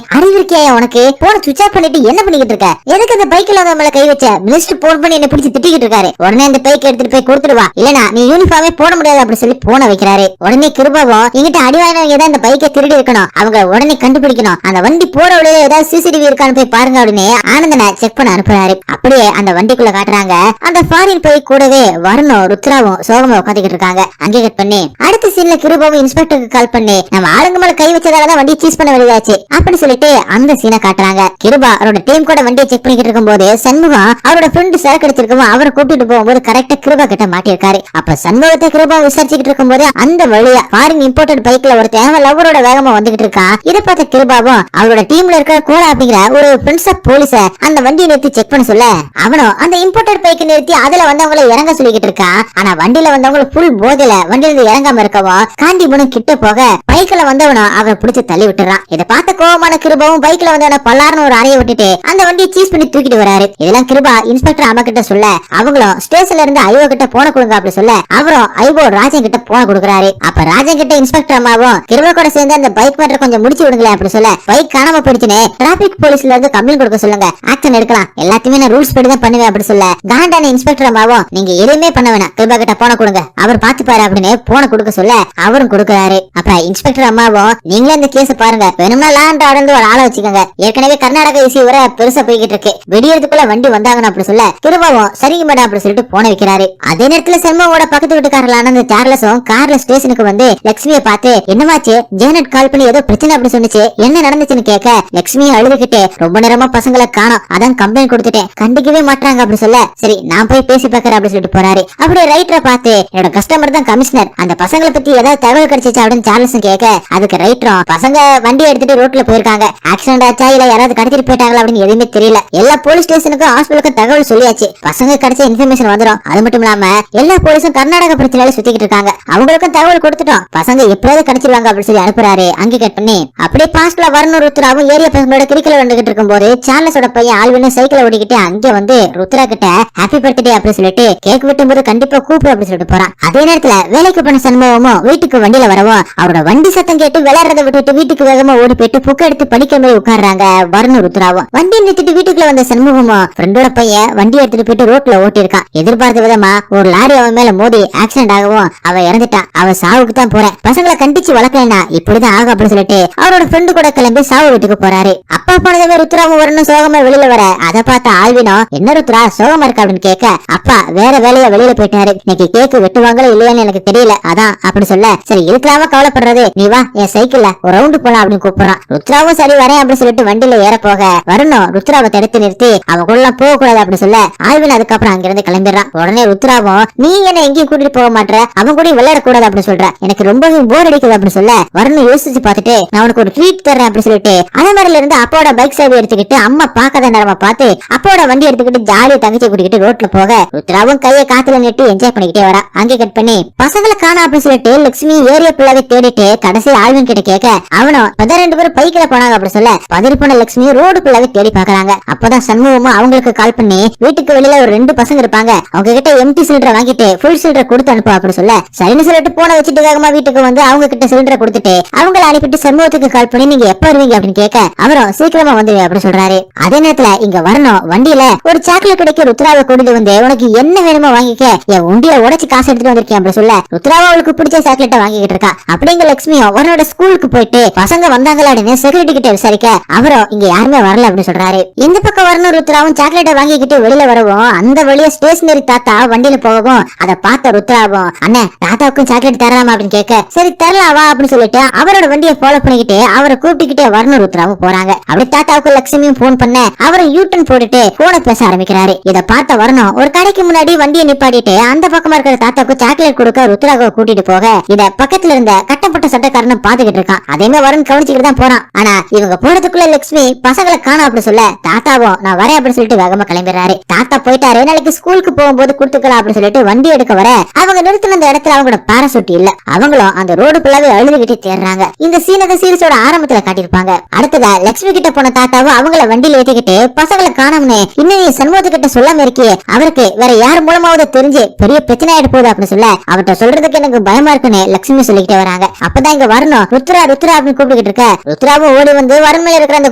அறிவிருக்கியா உனக்கு போன சுவிட்ச் ஆஃப் பண்ணிட்டு என்ன பண்ணிக்கிட்டு இருக்க எதுக்கு அந்த பைக்ல வந்து மேல கை வச்ச மினிஸ்டர் போன் பண்ணி என்ன பிடிச்சி திட்டிக்கிட்டு இருக்காரு உடனே அந்த பைக் எடுத்துட்டு போய் கொடுத்துடுவா இல்லனா நீ யூனிஃபார்மே போட முடியாது அப்படி சொல்லி போன வைக்கிறாரு உடனே கிருபாவும் இங்கிட்ட அடிவாயினவங்க ஏதாவது இந்த பைக்கை திருடி இருக்கணும் அவங்க உடனே கண்டுபிடிக்கணும் அந்த வண்டி போற வழியில ஏதாவது சிசிடிவி இருக்கான்னு போய் பாருங்க அப்படின்னு ஆனந்தனை செக் பண்ண அனுப்புறாரு அப்படியே அந்த வண்டிக்குள்ள காட்டுறாங்க அந்த ஃபாரின் போய் கூடவே வரணும் ருத்ராவும் சோகமா உட்காந்துக்கிட்டு இருக்காங்க அங்கே கட் பண்ணி அடுத்த சீன்ல கிருபாவும் இன்ஸ்பெக்டருக்கு கால் பண்ணி நம்ம ஆளுங்க மேல கை வச்சதாலதான் வண்டியை சீஸ் பண்ண வேண்டியதாச்சு அப்படின்னு சொல்லிட்டு அந்த சீனை காட்டுறாங்க கிருபா அவரோட டீம் கூட வண்டியை செக் பண்ணிக்கிட்டு இருக்கும் போது சண்முகம் அவரோட ஃப்ரெண்ட் சரக்கு அடிச்சிருக்கவும் அவரை கூட்டிட்டு போகும்போது கரெக்டா கிருபா கிட்ட மாட்டிருக்காரு அப்ப சண்முகத்தை கிருபா விசாரிச்சுக்கிட்டு இருக்கும் போது அந்த வழியா ஃபாரின் இம்போர்ட்டட் பைக்ல ஒருத்தன் லவ்வரோட வேகமா வந்துகிட்டு இருக்கான் இதை பார்த்த கிருபாவும் அவரோட டீம்ல இருக்கிற கோரா அப்படிங்கிற ஒரு பிரின்ஸ் ஆஃப் போலீஸ அந்த வண்டியை நிறுத்தி செக் பண்ண சொல்ல அவனும் அந்த இம்போர்ட்டட் பைக் நிறுத்தி அதுல வந்தவங்களை இறங்க சொல்லிக்கிட்டு இருக்கான் ஆனா வண்டியில வந்தவங்க ஃபுல் போதையில வண்டியில இருந்து இறங்காம இருக்கவும் காந்திபுரம் கிட்ட போக பைக்ல வந்தவனும் அவரை பிடிச்சு தள்ளி விட்டுறான் இதை பார்த்த கோபமான கிருபாவும் பைக்ல வந்தவன பல்லாருன்னு ஒரு அறைய விட்டுட்டு அந்த வண்டியை சீஸ் பண்ணி தூக்கிட்டு வராரு இதெல்லாம் கிருபா இன்ஸ்பெக்டர் அம்மா கிட்ட சொல்ல அவங்களும் ஸ்டேஷன்ல இருந்து ஐவோ கிட்ட போன கொடுங்க அப்படி சொல்ல அவரும் ஐவோ ராஜன் கிட்ட போன கொடுக்குறாரு அப்ப ராஜன் கிட்ட இன்ஸ்பெக்டர் அம்மாவும் கிருபா கூட சேர்ந்து அந்த பைக் மேட்டர் கொஞ்சம் முடிச்சு விடுங்களேன் அப்படி சொல்ல பைக் காணாம போயிடுச்சுன்னு டிராபிக் போலீஸ்ல இருந்து கம்ப்ளைண்ட் கொடுக்க சொல்லுங்க ஆக்ஷன் எடுக்கலாம் எல்லாத்தையுமே நான் ரூல்ஸ் படி தான் பண்ணுவேன் அப்படி சொல்ல காண்டான இன்ஸ்பெக்டர் அம்மாவும் நீங்க எதுவுமே பண்ண வேணாம் கிருபா கிட்ட போன கொடுங்க அவர் பாத்துப்பாரு அப்படின்னு போன கொடுக்க சொல்ல அவரும் கொடுக்குறாரு அப்ப இன்ஸ்பெக்டர் அம்மாவும் நீங்களே இந்த கேஸ் பாருங்க வேணும்னா லாண்ட் ஆர்டர் ஒரு ஆளை வச்சுக்கோங்க ஏற்கனவே கர்நாடகா இசி வர பெருசா போய்கிட்டு இருக்கு வெடியறதுக்குள்ள வண்டி வந்தாங்கன்னு அப்படி சொல்ல திரும்பவும் சரிங்க மேடம் அப்படி சொல்லிட்டு போன வைக்கிறாரு அதே நேரத்துல செல்மாவோட பக்கத்து வீட்டுக்காரலான அந்த சார்லஸும் கார்ல ஸ்டேஷனுக்கு வந்து லட்சுமியை பார்த்து என்னமாச்சு ஜேனட் கால் பண்ணி ஏதோ பிரச்சனை அப்படி சொன்னிச்சு என்ன நடந்துச்சுன்னு கேட்க லட்சுமியை அழுதுகிட்டு ரொம்ப நேரமா பசங்களை காணோம் அதான் கம்ப்ளைண்ட் கொடுத்துட்டேன் கண்டிக்கவே மாட்டாங்க அப்படி சொல்ல சரி நான் போய் பேசி பாக்குறேன் அப்படி சொல்லிட்டு போறாரு அப்படியே ரைட்டரை பார்த்து என்னோட கஸ்டமர் தான் கமிஷனர் அந்த பசங்களை பத்தி ஏதாவது தகவல் கிடைச்சிச்சு அப்படின்னு சார்லஸும் கேட்க அதுக்கு ரைட்டரும் பசங்க வண்டி எடுத்துட்டு ரோட்ல போயிருக்காங்க ஆக்சிடென்ட் ஆச்சா இல்ல யாராவது கடத்திட்டு போயிட்டாங்களா அப்படின்னு எதுவுமே தெரியல எல்லா போலீஸ் ஸ்டேஷனுக்கும் ஹாஸ்பிட்டலுக்கும் தகவல் சொல்லியாச்சு பசங்க கிடைச்ச இன்ஃபர்மேஷன் வந்துடும் அது மட்டும் இல்லாம எல்லா போலீஸும் கர்நாடக பிரச்சனையில சுத்திக்கிட்டு இருக்காங்க அவங்களுக்கும் தகவல் கொடுத்துட்டோம் பசங்க எப்படியாவது கிடைச்சிருவாங்க அப்படின்னு சொல்லி அனுப்புறாரு அங்கே கட் பண்ணி அப்படியே பாஸ்ட்ல வரணும் ருத்ராவும் ஏரியா பசங்களோட கிரிக்கெட் வந்துகிட்டு இருக்கும் போது சார்லஸோட பையன் ஆல்வின்னு சைக்கிள் ஓடிக்கிட்டு அங்க வந்து ருத்ரா கிட்ட ஹாப்பி பர்த்டே அப்படின்னு சொல்லிட்டு கேக் வெட்டும் போது கண்டிப்பா கூப்பிடு அப்படின்னு சொல்லிட்டு போறான் அதே நேரத்துல வேலைக்கு போன சண்முகமும் வீட்டுக்கு வண்டியில வரவும் அவரோட வண்டி சத்தம் கேட்டு விளையாடுறத விட்டுட்டு வீட்டுக்கு வேகமா ஓடி போயிட்டு புக் எடுத்து படிக்க மாதிரி உட்கார்றாங்க வரணும் ருத்ராவும் வண்டி நிறுத்திட்டு வீட்டுக்குள்ள வந்த சண்முகமும் ஃப்ரெண்டோட பையன் வண்டி எடுத்துட்டு போயிட்டு ரோட்ல ஓட்டி இருக்கான் எதிர்பார்த்த விதமா ஒரு லாரி அவன் மேல மோதி ஆக்சிடென்ட் ஆகவும் அவன் இறந்துட்டான் அவன் சாவுக்கு தான் போறேன் பசங்களை கண்டிச்சு வளர்க்கலனா இப்படிதான் ஆகும் அப்படின்னு சொல்லிட்டு அவரோட ஃப்ரெண்டு கூட கிளம்பி சாவு வீட்டுக்கு போறாரு அப்பா போனதே ருத்ராவும் வரணும் சோகமா வெளியில வர அதை பார்த்த ஆல்வினோ என்ன ருத்ரா சோகமா இருக்கா அப்படின்னு கேட்க அப்பா வேற வேலையா வெளியில போயிட்டாரு இன்னைக்கு கேக்கு வெட்டுவாங்களோ இல்லையான்னு எனக்கு தெரியல அதான் அப்படி சொல்ல சரி இருக்கலாம கவலைப்படுறது நீ வா என் சைக்கிள்ல ஒரு ரவுண்டு போலாம் அப்படின்னு கூப்பிடுறான் ருத்ராவும் சரி வரேன் அப்படின்னு சொல்லிட்டு வண்டியில ஏற போக வரணும் ருத்ராவை தடுத்து நிறுத்தி அவன் கூட போக கூடாது அப்படின்னு சொல்ல ஆல்வின் அதுக்கப்புறம் அங்கிருந்து கிளம்பிடுறான் உடனே ருத்ராவும் நீ என்ன எங்கேயும் கூட்டிட்டு போக மாட்டேற அவன் கூட விளையாட கூடாது அப்படின்னு சொல்ற எனக்கு ரொம்பவே போர் அடிக்குது அப்படின்னு சொல்ல வரணும் யோசிச்சு பார்த்துட்டு நான் உனக்கு ஒரு ட்ரீட் தர்றேன் அப்படின்னு சொல்லிட்டு அலமாரில இருந்து அப்பாவோட பைக் சேவை எடுத்துக்கிட்டு அம்மா பாக்காத நேரமா பார்த்து அப்பாவோட வண்டி எடுத்துக்கிட்டு ஜாலியா தங்கச்சி கூட்டிக்கிட்டு ரோட்ல போக ருத்ராவும் கையை காத்துல நிட்டு என்ஜாய் பண்ணிக்கிட்டே வரா அங்கே கட் பண்ணி பசங்களை காணா அப்படின்னு சொல்லிட்டு லட்சுமி ஏரியா பிள்ளாவே தேடிட்டு கடைசி ஆல்வின் கிட்ட கேட்க அவனும் 12 பேரும் பைக்ல போனாங்க அப்படி சொல்ல பதறி போன லட்சுமி ரோடுக்குள்ளாவே தேடி பாக்குறாங்க அப்பதான் சண்முகமும் அவங்களுக்கு கால் பண்ணி வீட்டுக்கு வெளியில ஒரு 2 பசங்க இருப்பாங்க அவங்க கிட்ட எம்டி சிலிண்டர் வாங்கிட்டு ஃபுல் சிலிண்டர் கொடுத்து அனுப்பு அப்படி சொல்ல சரின்னு சொல்லிட்டு போன வச்சுட்டு வேகமா வீட்டுக்கு வந்து அவங்க கிட்ட சிலிண்டர் கொடுத்துட்டு அவங்களை அனுப்பிட்டு சண்முகத்துக்கு கால் பண்ணி நீங்க எப்ப வருவீங்க அப்படின்னு கேட்க அவரும் சீக்கிரமா வந்துருங்க அப்படி சொல்றாரு அதே நேரத்துல இங்க வரணும் வண்டியில ஒரு சாக்லேட் கிடைக்க ருத்ராவை கொண்டு வந்து உனக்கு என்ன வேணுமோ வாங்கிக்க என் உண்டியில உடைச்சு காசு எடுத்துட்டு வந்திருக்கேன் அப்படி சொல்ல ருத்ராவா அவளுக்கு பிடிச்ச சாக்லேட்டை வாங்கிட்டு இருக்கா அப்படிங்க லட்சுமியும் அவனோட ஸ்கூலுக்கு போயிட்டு பசங்க வந்தாங்களா அப்படின்னு செக்யூரிட்டி கிட்ட விசாரிக்க அவரும் இங்க யாருமே வரல அப்படின்னு சொல்றாரு இந்த பக்கம் வரணும் ருத்ராவும் சாக்லேட்டை வாங்கிக்கிட்டு வெளியில வரவும் அந்த வழியா ஸ்டேஷனரி தாத்தா வண்டியில போகவும் அதை பார்த்த ருத்ராவும் அண்ணன் தாத்தாவுக்கும் சாக்லேட் தரலாமா அப்படின்னு கேட்க சரி தரலாம் வா அப்படின்னு சொல்லிட்டு அவரோட வண்டியை ஃபாலோ பண்ணிக்கிட்டு அவரை கூப்பிட்டுக்கிட்டே வரணும் ருத்ராவும் போறாங்க அப்படி தாத்தாவுக்கு லட்சுமியும் போன் பண்ண அவரும் யூட்டன் போட்டுட்டு போனை பேச ஆரம்பிக்கிறாரு இதை பார்த்த வரணும் ஒரு கடைக்கு முன்னாடி வண்டியை நிப்பாட்டிட்டு அந்த பக்கமா இருக்கிற தாத்தாவுக்கு சாக்லேட் கொடுக்க ருத்ராவை கூட்டிட்டு போக இத பக்கத்துல இருந்த கட்டப்பட்ட சட்டக்காரனும் பாத்துக்கிட்டு இருக்கான் அதேமே வருண் கவனிச்சுக்கிட்டு தான் போறான் ஆனா இவங்க போறதுக்குள்ள லட்சுமி பசங்களை காணோம் அப்படி சொல்ல தாத்தாவும் நான் வரேன் அப்படின்னு சொல்லிட்டு வேகமா கிளம்பிடுறாரு தாத்தா போயிட்டாரு நாளைக்கு ஸ்கூலுக்கு போகும்போது கொடுத்துக்கலாம் அப்படின்னு சொல்லிட்டு வண்டி எடுக்க வர அவங்க நிறுத்தின அந்த இடத்துல அவங்களோட பாராசூட் இல்ல அவங்களும் அந்த ரோடு ஃபுல்லாவே அழுதுகிட்டு தேடுறாங்க இந்த சீனத சீரிஸோட ஆரம்பத்துல காட்டியிருப்பாங்க அடுத்ததா லட்சுமி கிட்ட போன தாத்தாவும் அவங்கள வண்டியில ஏத்திக்கிட்டு பசங்களை காணோம்னு இன்னும் சண்முகத்து கிட்ட சொல்லாம இருக்கே அவருக்கு வேற யார் மூலமாவது தெரிஞ்சு பெரிய பிரச்சனை ஆயிட்டு போகுது அப்படின்னு சொல்ல அவர்கிட்ட சொல்றதுக்கு எனக்கு பயமா இருக்குன்னு லட்சுமி சொல்லிக்கிட்டே வராங்க அப்ப அப்பதான் இங்க வரணும் ருத்ரா ருத்ரா அப்படின்னு கூப்பிட்டு இருக்க. ருத்ராவும் ஓடி வந்து வருண் மேல இருக்கிற அந்த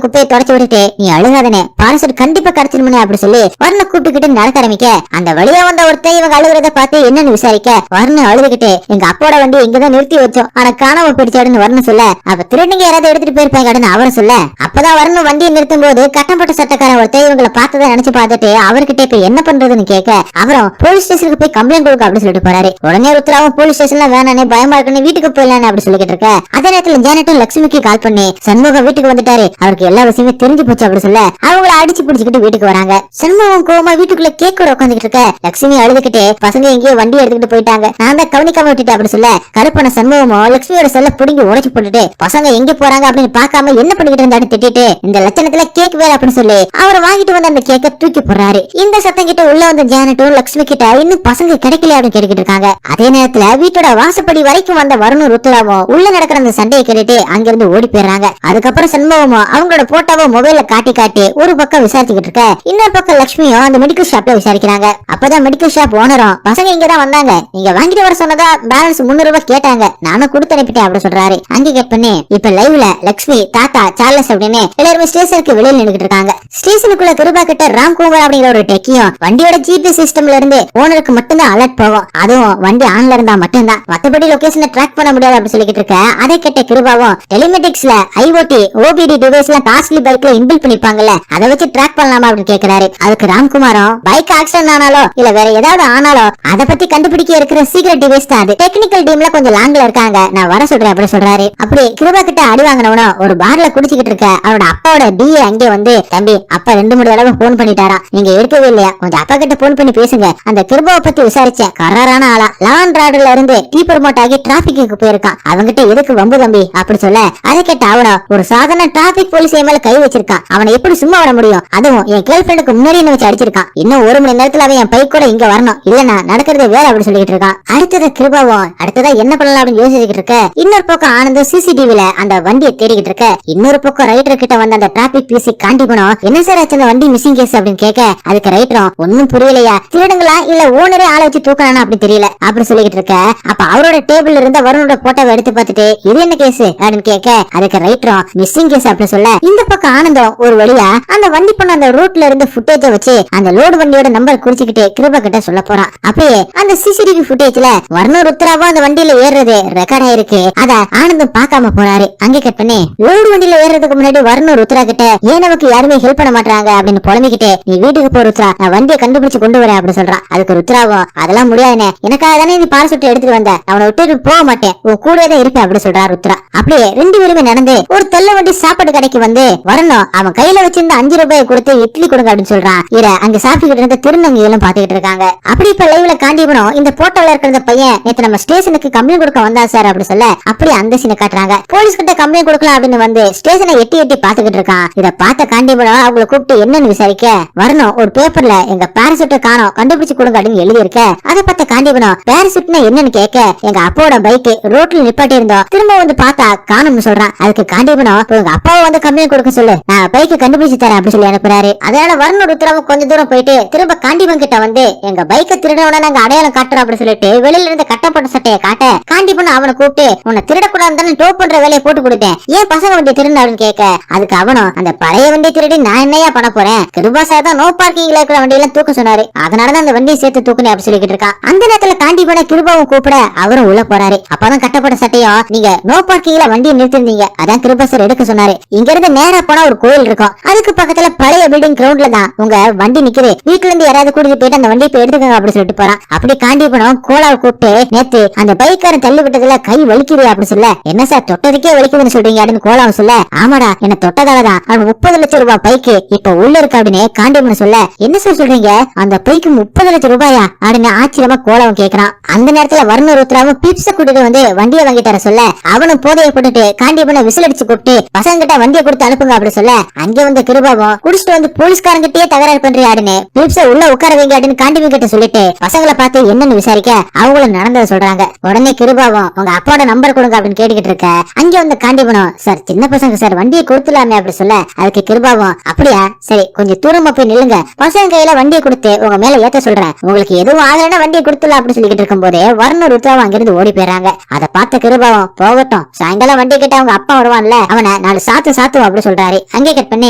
குப்பையை தொடச்சு விட்டுட்டு நீ அழுகாதனே பாரசூட் கண்டிப்பா கிடைச்சிருமே அப்படி சொல்லி வருண கூப்பிட்டுக்கிட்டு நடக்க ஆரம்பிக்க அந்த வழியா வந்த ஒருத்தன் இவங்க அழுகிறத பார்த்து என்னன்னு விசாரிக்க வருண் அழுதுகிட்டு எங்க அப்போட வண்டி இங்கதான் நிறுத்தி வச்சோம் ஆனா காணாம போயிடுச்சாடுன்னு வருண் சொல்ல அப்ப திருநங்க யாராவது எடுத்துட்டு போயிருப்பாங்கன்னு அவரை சொல்ல அப்பதான் வருண் வண்டியை நிறுத்தும் போது கட்டப்பட்ட சட்டக்காரன் ஒருத்தன் இவங்களை பார்த்ததை நினைச்சு பார்த்துட்டு அவர்கிட்ட இப்ப என்ன பண்றதுன்னு கேட்க அவரும் போலீஸ் ஸ்டேஷனுக்கு போய் கம்ப்ளைண்ட் கொடுக்க அப்படின்னு சொல்லிட்டு போறாரு. உடனே ருத்ராவும் போலீஸ் ஸ்டேஷன்ல வேணானே பயமா இருக்குன்னு வீட்டுக்கு போயிடலான்னு அப்படி சொல்லிட்டு இருக்க. அதே நேரத்துல ஜானட்டும் லட்சுமிக்கு கால் பண்ணி சண்முகம் வீட்டுக்கு வந்துட்டாரு அவருக்கு எல்லா விஷயமே தெரிஞ்சு போச்சு அப்படி சொல்ல அவங்கள அடிச்சு பிடிச்சிக்கிட்டு வீட்டுக்கு வராங்க. சண்முகம் கோவமா வீட்டுக்குள்ள கேக்கோட உட்காந்துட்டு இருக்க. லட்சுமி அழுதுகிட்டு பசங்க எங்கேயோ வண்டி எடுத்துக்கிட்டு போயிட்டாங்க நான் தான் கவனிக்காம விட்டுட்டேன் அப்படி சொல்ல கருப்பன சண்முகமோ லட்சுமியோட செல்ல புடுங்கி உடைச்சு போட்டுட்டு பசங்க எங்க போறாங்க அப்படின்னு பாக்காம என்ன பண்ணிக்கிட்டு இருந்தாரு திட்டிட்டு இந்த லட்சணத்துல கேக் வேற அப்படின்னு சொல்லி அவர் வாங்கிட்டு வந்த அந்த கேக்க தூக்கி போடுறாரு. இந்த சத்தம் கிட்ட உள்ள வந்த ஜானட்டும் லட்சுமி கிட்ட இன்னும் பசங்க கிடைக்கல அப்படின்னு கேட்டுக்கிட்டு இருக்காங்க. அதே நேரத்துல வீட்டோட வாசப்படி வரைக்கும் வந்த வருணும் ருத்ராவும் உள்ள நடக்கிற அந்த சண்டையை கேட்டுட்டு அங்கிருந்து ஓடி போயிடுறாங்க. அதுக்கப்புறம் சண்முகமும் அவங்களோட போட்டோவை மொபைல்ல காட்டி காட்டி ஒரு பக்கம் விசாரிச்சுக்கிட்டு இருக்க இன்னொரு பக்கம் லட்சுமியும் அந்த மெடிக்கல் ஷாப்ல விசாரிக்கிறாங்க. அப்பதான் மெடிக்கல் ஷாப் ஓனரும் பசங்க இங்கதான் வந்தாங்க நீங்க வாங்கிட்டு வர சொன்னதா பேலன்ஸ் 300 ரூபாய் கேட்டாங்க நானும் கொடுத்து அனுப்பிட்டேன் அப்படி சொல்றாரு. அங்க கேட் பண்ணி இப்ப லைவ்ல லட்சுமி தாத்தா சார்லஸ் அப்படின்னு எல்லாருமே ஸ்டேஷனுக்கு வெளியில நின்னுட்டு இருக்காங்க. ஸ்டேஷனுக்குள்ள கிருபா கிட்ட ராம்குமார் அப்படிங்கிற ஒரு டெக்கியும் வண்டியோட ஜிபிஎஸ் சிஸ்டம்ல இருந்து ஓனருக்கு மட்டும்தான் அலர்ட் போகும் அதுவும் வண்டி ஆன்ல இருந்தா மட்டும்தான் மத்தபடி லொகேஷனை ட்ராக் பண்ண முடியாது அப்படி சொல்லிக்கிட்டு இருக்க. அதை கேட்ட கிருபாவும் டெலிமெட்டிக்ஸ்ல ஐஓடி ஓபிடி டிவைஸ் எல்லாம் காஸ்ட்லி பைக்ல இன்பில் பண்ணிருப்பாங்கல்ல அதை வச்சு ட்ராக் பண்ணலாமா அப்படின்னு கேக்குறாரு. அதுக்கு ராம்குமாரும் பைக் ஆக்சிடென்ட் ஆனாலோ இல்ல வேற ஏதாவது ஆனாலோ அதை பத்தி கண்டுபிடிக்க இருக்கிற சீக்ரெட் டிவைஸ் தான் அது டெக்னிக்கல் டீம்ல கொஞ்சம் லாங்ல இருக்காங்க நான் வர சொல்றேன் அப்படி சொல்றாரு. அப்படி கிருபா கிட்ட அடி வாங்கினவனும் ஒரு பார்ல குடிச்சுக்கிட்டு இருக்க அவரோட அப்பாவோட டிஏ அங்கே வந்து தம்பி அப்பா 2-3 தடவை போன் பண்ணிட்டாரா நீங்க எடுக்கவே இல்லையா கொஞ்சம் அப்பா கிட்ட போன் பண்ணி பேசுங்க அந்த கிருபாவை பத்தி விசாரிச்சேன் கராரான ஆளா லாண்ட் ராடுல இருந்து டீ ப்ரமோட் ஆகி டிராபிக்கு போயிருக்கான் அவங்கிட்ட எதுக்கு வம்பு தம்பி அப்படி சொல்ல அதை கேட்ட அவன ஒரு சாதாரண டிராபிக் போலீஸ் மேல கை வச்சிருக்கான் அவனை எப்படி சும்மா வர முடியும் அதுவும் என் கேர்ள் ஃபிரெண்டுக்கு முன்னாடி என்ன வச்சு அடிச்சிருக்கான் இன்னும் 1 மணி நேரத்துல அவன் என் பைக் கூட இங்க வரணும் இல்லனா நடக்கிறது வேற அப்படி சொல்லிட்டு இருக்கான். அடுத்தது கிருபாவும் அடுத்ததா என்ன பண்ணலாம் அப்படின்னு யோசிச்சுட்டு இருக்க. இன்னொரு பக்கம் ஆனந்த சிசிடிவில அந்த வண்டியை தேடிக்கிட்டு இருக்க. இன்னொரு பக்கம் ரைட்டர் கிட்ட வந்த அந்த டிராபிக் பிசி காண்டிபனும் என்ன சார் ஆச்சு அந்த வண்டி மிஸ்ஸிங் கேஸ் அப்படின்னு கேட்க அதுக்கு ரைட்டரும் ஒன்னும் புரியலையா திருடுங்களா இல்ல ஓனரே ஆளை வச்சு தூக்கணும் அப்படி தெரியல அப்படி சொல்லிக்கிட்டு இருக்க. அப்ப அவரோட டேபிள்ல இருந்த வருணோட போட்டோவை எடுத்து பார்த்துட்டு இது என்ன கேஸ் அப்படின்னு கேட்க அதுக்கு ரைட்டரும் மிஸ்ஸிங் கேஸ் அப்படி சொல்ல இந்த பக்கம் ஆனந்தம் ஒரு வழியா அந்த வண்டி பண்ண அந்த ரோட்ல இருந்து ஃபுட்டேஜை வச்சு அந்த லோடு வண்டியோட நம்பர் குறிச்சுக்கிட்டு கிருபா கிட்ட சொல்ல போறான். அப்படியே அந்த சிசிடிவி ஃபுட்டேஜ்ல வருண் ருத்ராவா அந்த வண்டியில ஏறுறது ரெக்கார்ட் ஆயிருக்கு அத ஆனந்தம் பார்க்காம போறாரு. அங்கே கட் பண்ணி லோடு வண்டியில ஏறதுக்கு முன்னாடி வருண் ருத்ரா கிட்ட ஏன் நமக்கு யாருமே ஹெல்ப் பண்ண மாட்டாங்க அப்படின்னு புலம்பிக்கிட்டு நீ வீட்டுக்கு போ ருத்ரா நான் வண்டியை கண்டுபிடிச்சு கொண்டு வரேன் அப்படின்னு சொல்றான். அதுக்கு ருத்ராவும் அதெல்லாம் முடியாதுனே எனக்காக தானே நீ பாரசூட் எடுத்துட்டு வந்த அவனை விட்டு போக மாட்டேன் உன் கூடவே தான் இருப்பேன் அப்படி சொல்றா ருத்ரா. அப்படியே 2 பேருமே நடந்து ஒரு தெல்ல வண்டி சாப்பாடு கடைக்கு வந்து வரணும் அவன் கையில வச்சிருந்த 5 ரூபாய் கொடுத்து இட்லி கொடுங்க அப்படின்னு சொல்றான். இத அங்க சாப்பிட்டுக்கிட்டு இருந்த திருநங்கைகளும் பாத்துக்கிட்டு இருக்காங்க. அப்படி இப்ப லைவ்ல காண்டிபனும் இந்த போட்டோல இருக்கிற பையன் நேத்து நம்ம ஸ்டேஷனுக்கு கம்ப்ளைண்ட் கொடுக்க வந்தா சார் அப்படி சொல்ல அப்படி அந்த சீனை காட்டுறாங்க. போலீஸ் கிட்ட கம்ப்ளைண்ட் கொடுக்கலாம் அப்படின்னு வந்து ஸ்டேஷனை எட்டி எட்டி பாத்துக்கிட்டு இருக்கான். இத பார்த்த காண்டிபனும் அவங்களை கூப்பிட்டு என்னன்னு விசாரிக்க வரணும் ஒரு பேப்பர்ல எங்க பாரசூட்டை காணோம் கண்டுபிடிச்சு கொடுங்க அப்படின்னு எழுதி இருக்க. அதை பார்த்த காண்டிபனும் பாரசூட்னா என்னன்னு கேட்க எங்க அப்பாவோட பைக் ரோட்ல நிப்பாட்டி இருந்தோம் திரும்ப வந்து பார்த்தா காணும்னு சொல்றான். அதுக்கு காண்டிபனும் எங்க அப்பாவை வந்து கம்ப்ளைண்ட் கொடுக்க சொல்லு நான் பைக்கை கண்டுபிடிச்சு தரேன் அப்படி சொல்லி அனுப்புறாரு. அதனால வரணும் ருத்ராவும் கொஞ்சம் தூரம் போயிட்டு திரும்ப காண்டிபன் கிட்ட வந்து எங்க பைக்கை திருடனோட நாங்க அடையாளம் காட்டுறோம் அப்படி சொல்லிட்டு வெளியில இருந்து கட்டப்பட்ட சட்டையை காட்ட காண்டிபன் அவனை கூப்பிட்டு உன்னை திருடக்கூடாதுன்னு டோ பண்ற வேலையை போட்டு கொடுத்தேன் ஏன் பசங்க வண்டி திருடு அப்படின்னு கேட்க அதுக்கு அவனும் அந்த பழைய வண்டி திருடி நான் என்னையா பண்ண போறேன் கிருபா சார் தான் நோ பார்க்கிங்ல இருக்கிற வண்டியெல்லாம் தூக்க சொன்னாரு அதனாலதான் அந்த வண்டியை சேர்த்து தூக்குனே அப்படி சொல்லிக்கிட்டு இருக்கான். அந்த நேரத்துல காண்டிபனை கிருபாவும் கூப்பிட அவரும் உள்ள போறாரு. அப்பதான் கட்டப்பட்ட சட்டையும் நீங்க நோ பார்க்கிங்ல வண்டியை நிறுத்திருந்தீங்க அதான் கிருபா சார் எடுக்க சொன்னாரு இங்க இருந்து நேரா போனா ஒரு கோயில் இருக்கும் அதுக்கு பக்கத்துல பழைய பில்டிங் கிரவுண்ட்ல தான் உங்க வண்டி நிக்குது வீட்டுல இருந்து யாராவது கூட்டிட்டு போயிட்டு அந்த வண்டியை எடுத்துக்கோங்க அப்படி சொல்லிட்டு போறான். அப்படி காண்டிபனும் கோலாவை கூப்பிட்டு நேத்து அந்த பைக்காரன் தள்ளி விட்டதுல கை வலிக்குது அப்படி சொல்ல என்ன சார் தொட்டதுக்கே வலிக்குதுன்னு சொல்றீங்க அப்படின்னு கோலாவை சொல்ல ஆமாடா என்ன தொட்டதாலதான் அவன் 30 லட்சம் ரூபாய் பைக்கு இப்ப உள்ள இருக்கு அப்படின்னு காண்டிபன் சொல்ல என்ன சார் சொல்றீங்க அந்த பைக்கு 30 லட்சம் ரூபாயா அப்படின்னு ஆச்சரியமா கோலாவும் கேக்குறான். அந்த நேரத்துல வருண் ருத்ராவும் பிப்ஸ கூட்டிட்டு வந்து வண்டியை வாங்கி தர சொல்ல அவனும் போதையை போட்டுட்டு காண்டிபனை விசில் அடிச்சு கூப்பிட்டு பசங்க கிட்ட வண்டியை கொடுத்து அனுப்புங்க அப்படி சொல்ல அங்க வந்து கிருபாவும் குடிச்சிட்டு வந்து போலீஸ்காரங்கிட்டே தகராறு பண்றியாடுன்னு பிலிப்ஸ உள்ள உட்கார வைங்க அப்படின்னு காண்டிபன் கிட்ட சொல்லிட்டு பசங்களை பார்த்து என்னன்னு விசாரிக்க அவங்களும் நடந்ததை சொல்றாங்க. உடனே கிருபாவும் உங்க அப்பாவோட நம்பர் கொடுங்க அப்படின்னு கேட்டுக்கிட்டு இருக்க. அங்க வந்து காண்டிபனும் சார் சின்ன பசங்க சார் வண்டியை கொடுத்துலாமே அப்படி சொல்ல அதுக்கு கிருபாவும் அப்படியா சரி கொஞ்சம் தூரமா போய் நில்லுங்க பசங்க கையில வண்டியை கொடுத்து உங்க மேல ஏத்த சொல்றேன் உங்களுக்கு எதுவும் ஆகலன்னா வண்டியை கொடுத்துல அப்படி சொல்லிக்கிட்டு இருக்கும் போதே வரணும் ருத்ராவும் அங்கிருந்து ஓடி போயிறாங்க. அதை பார்த்த கிருபாவும் போகட்டும், சாயங்காலம் வண்டி கிட்ட அவங்க அப்பா வருவான்ல, அவனை 4 சாத்து அப்படி சொல்றாரு. அங்கே கட் பண்ணி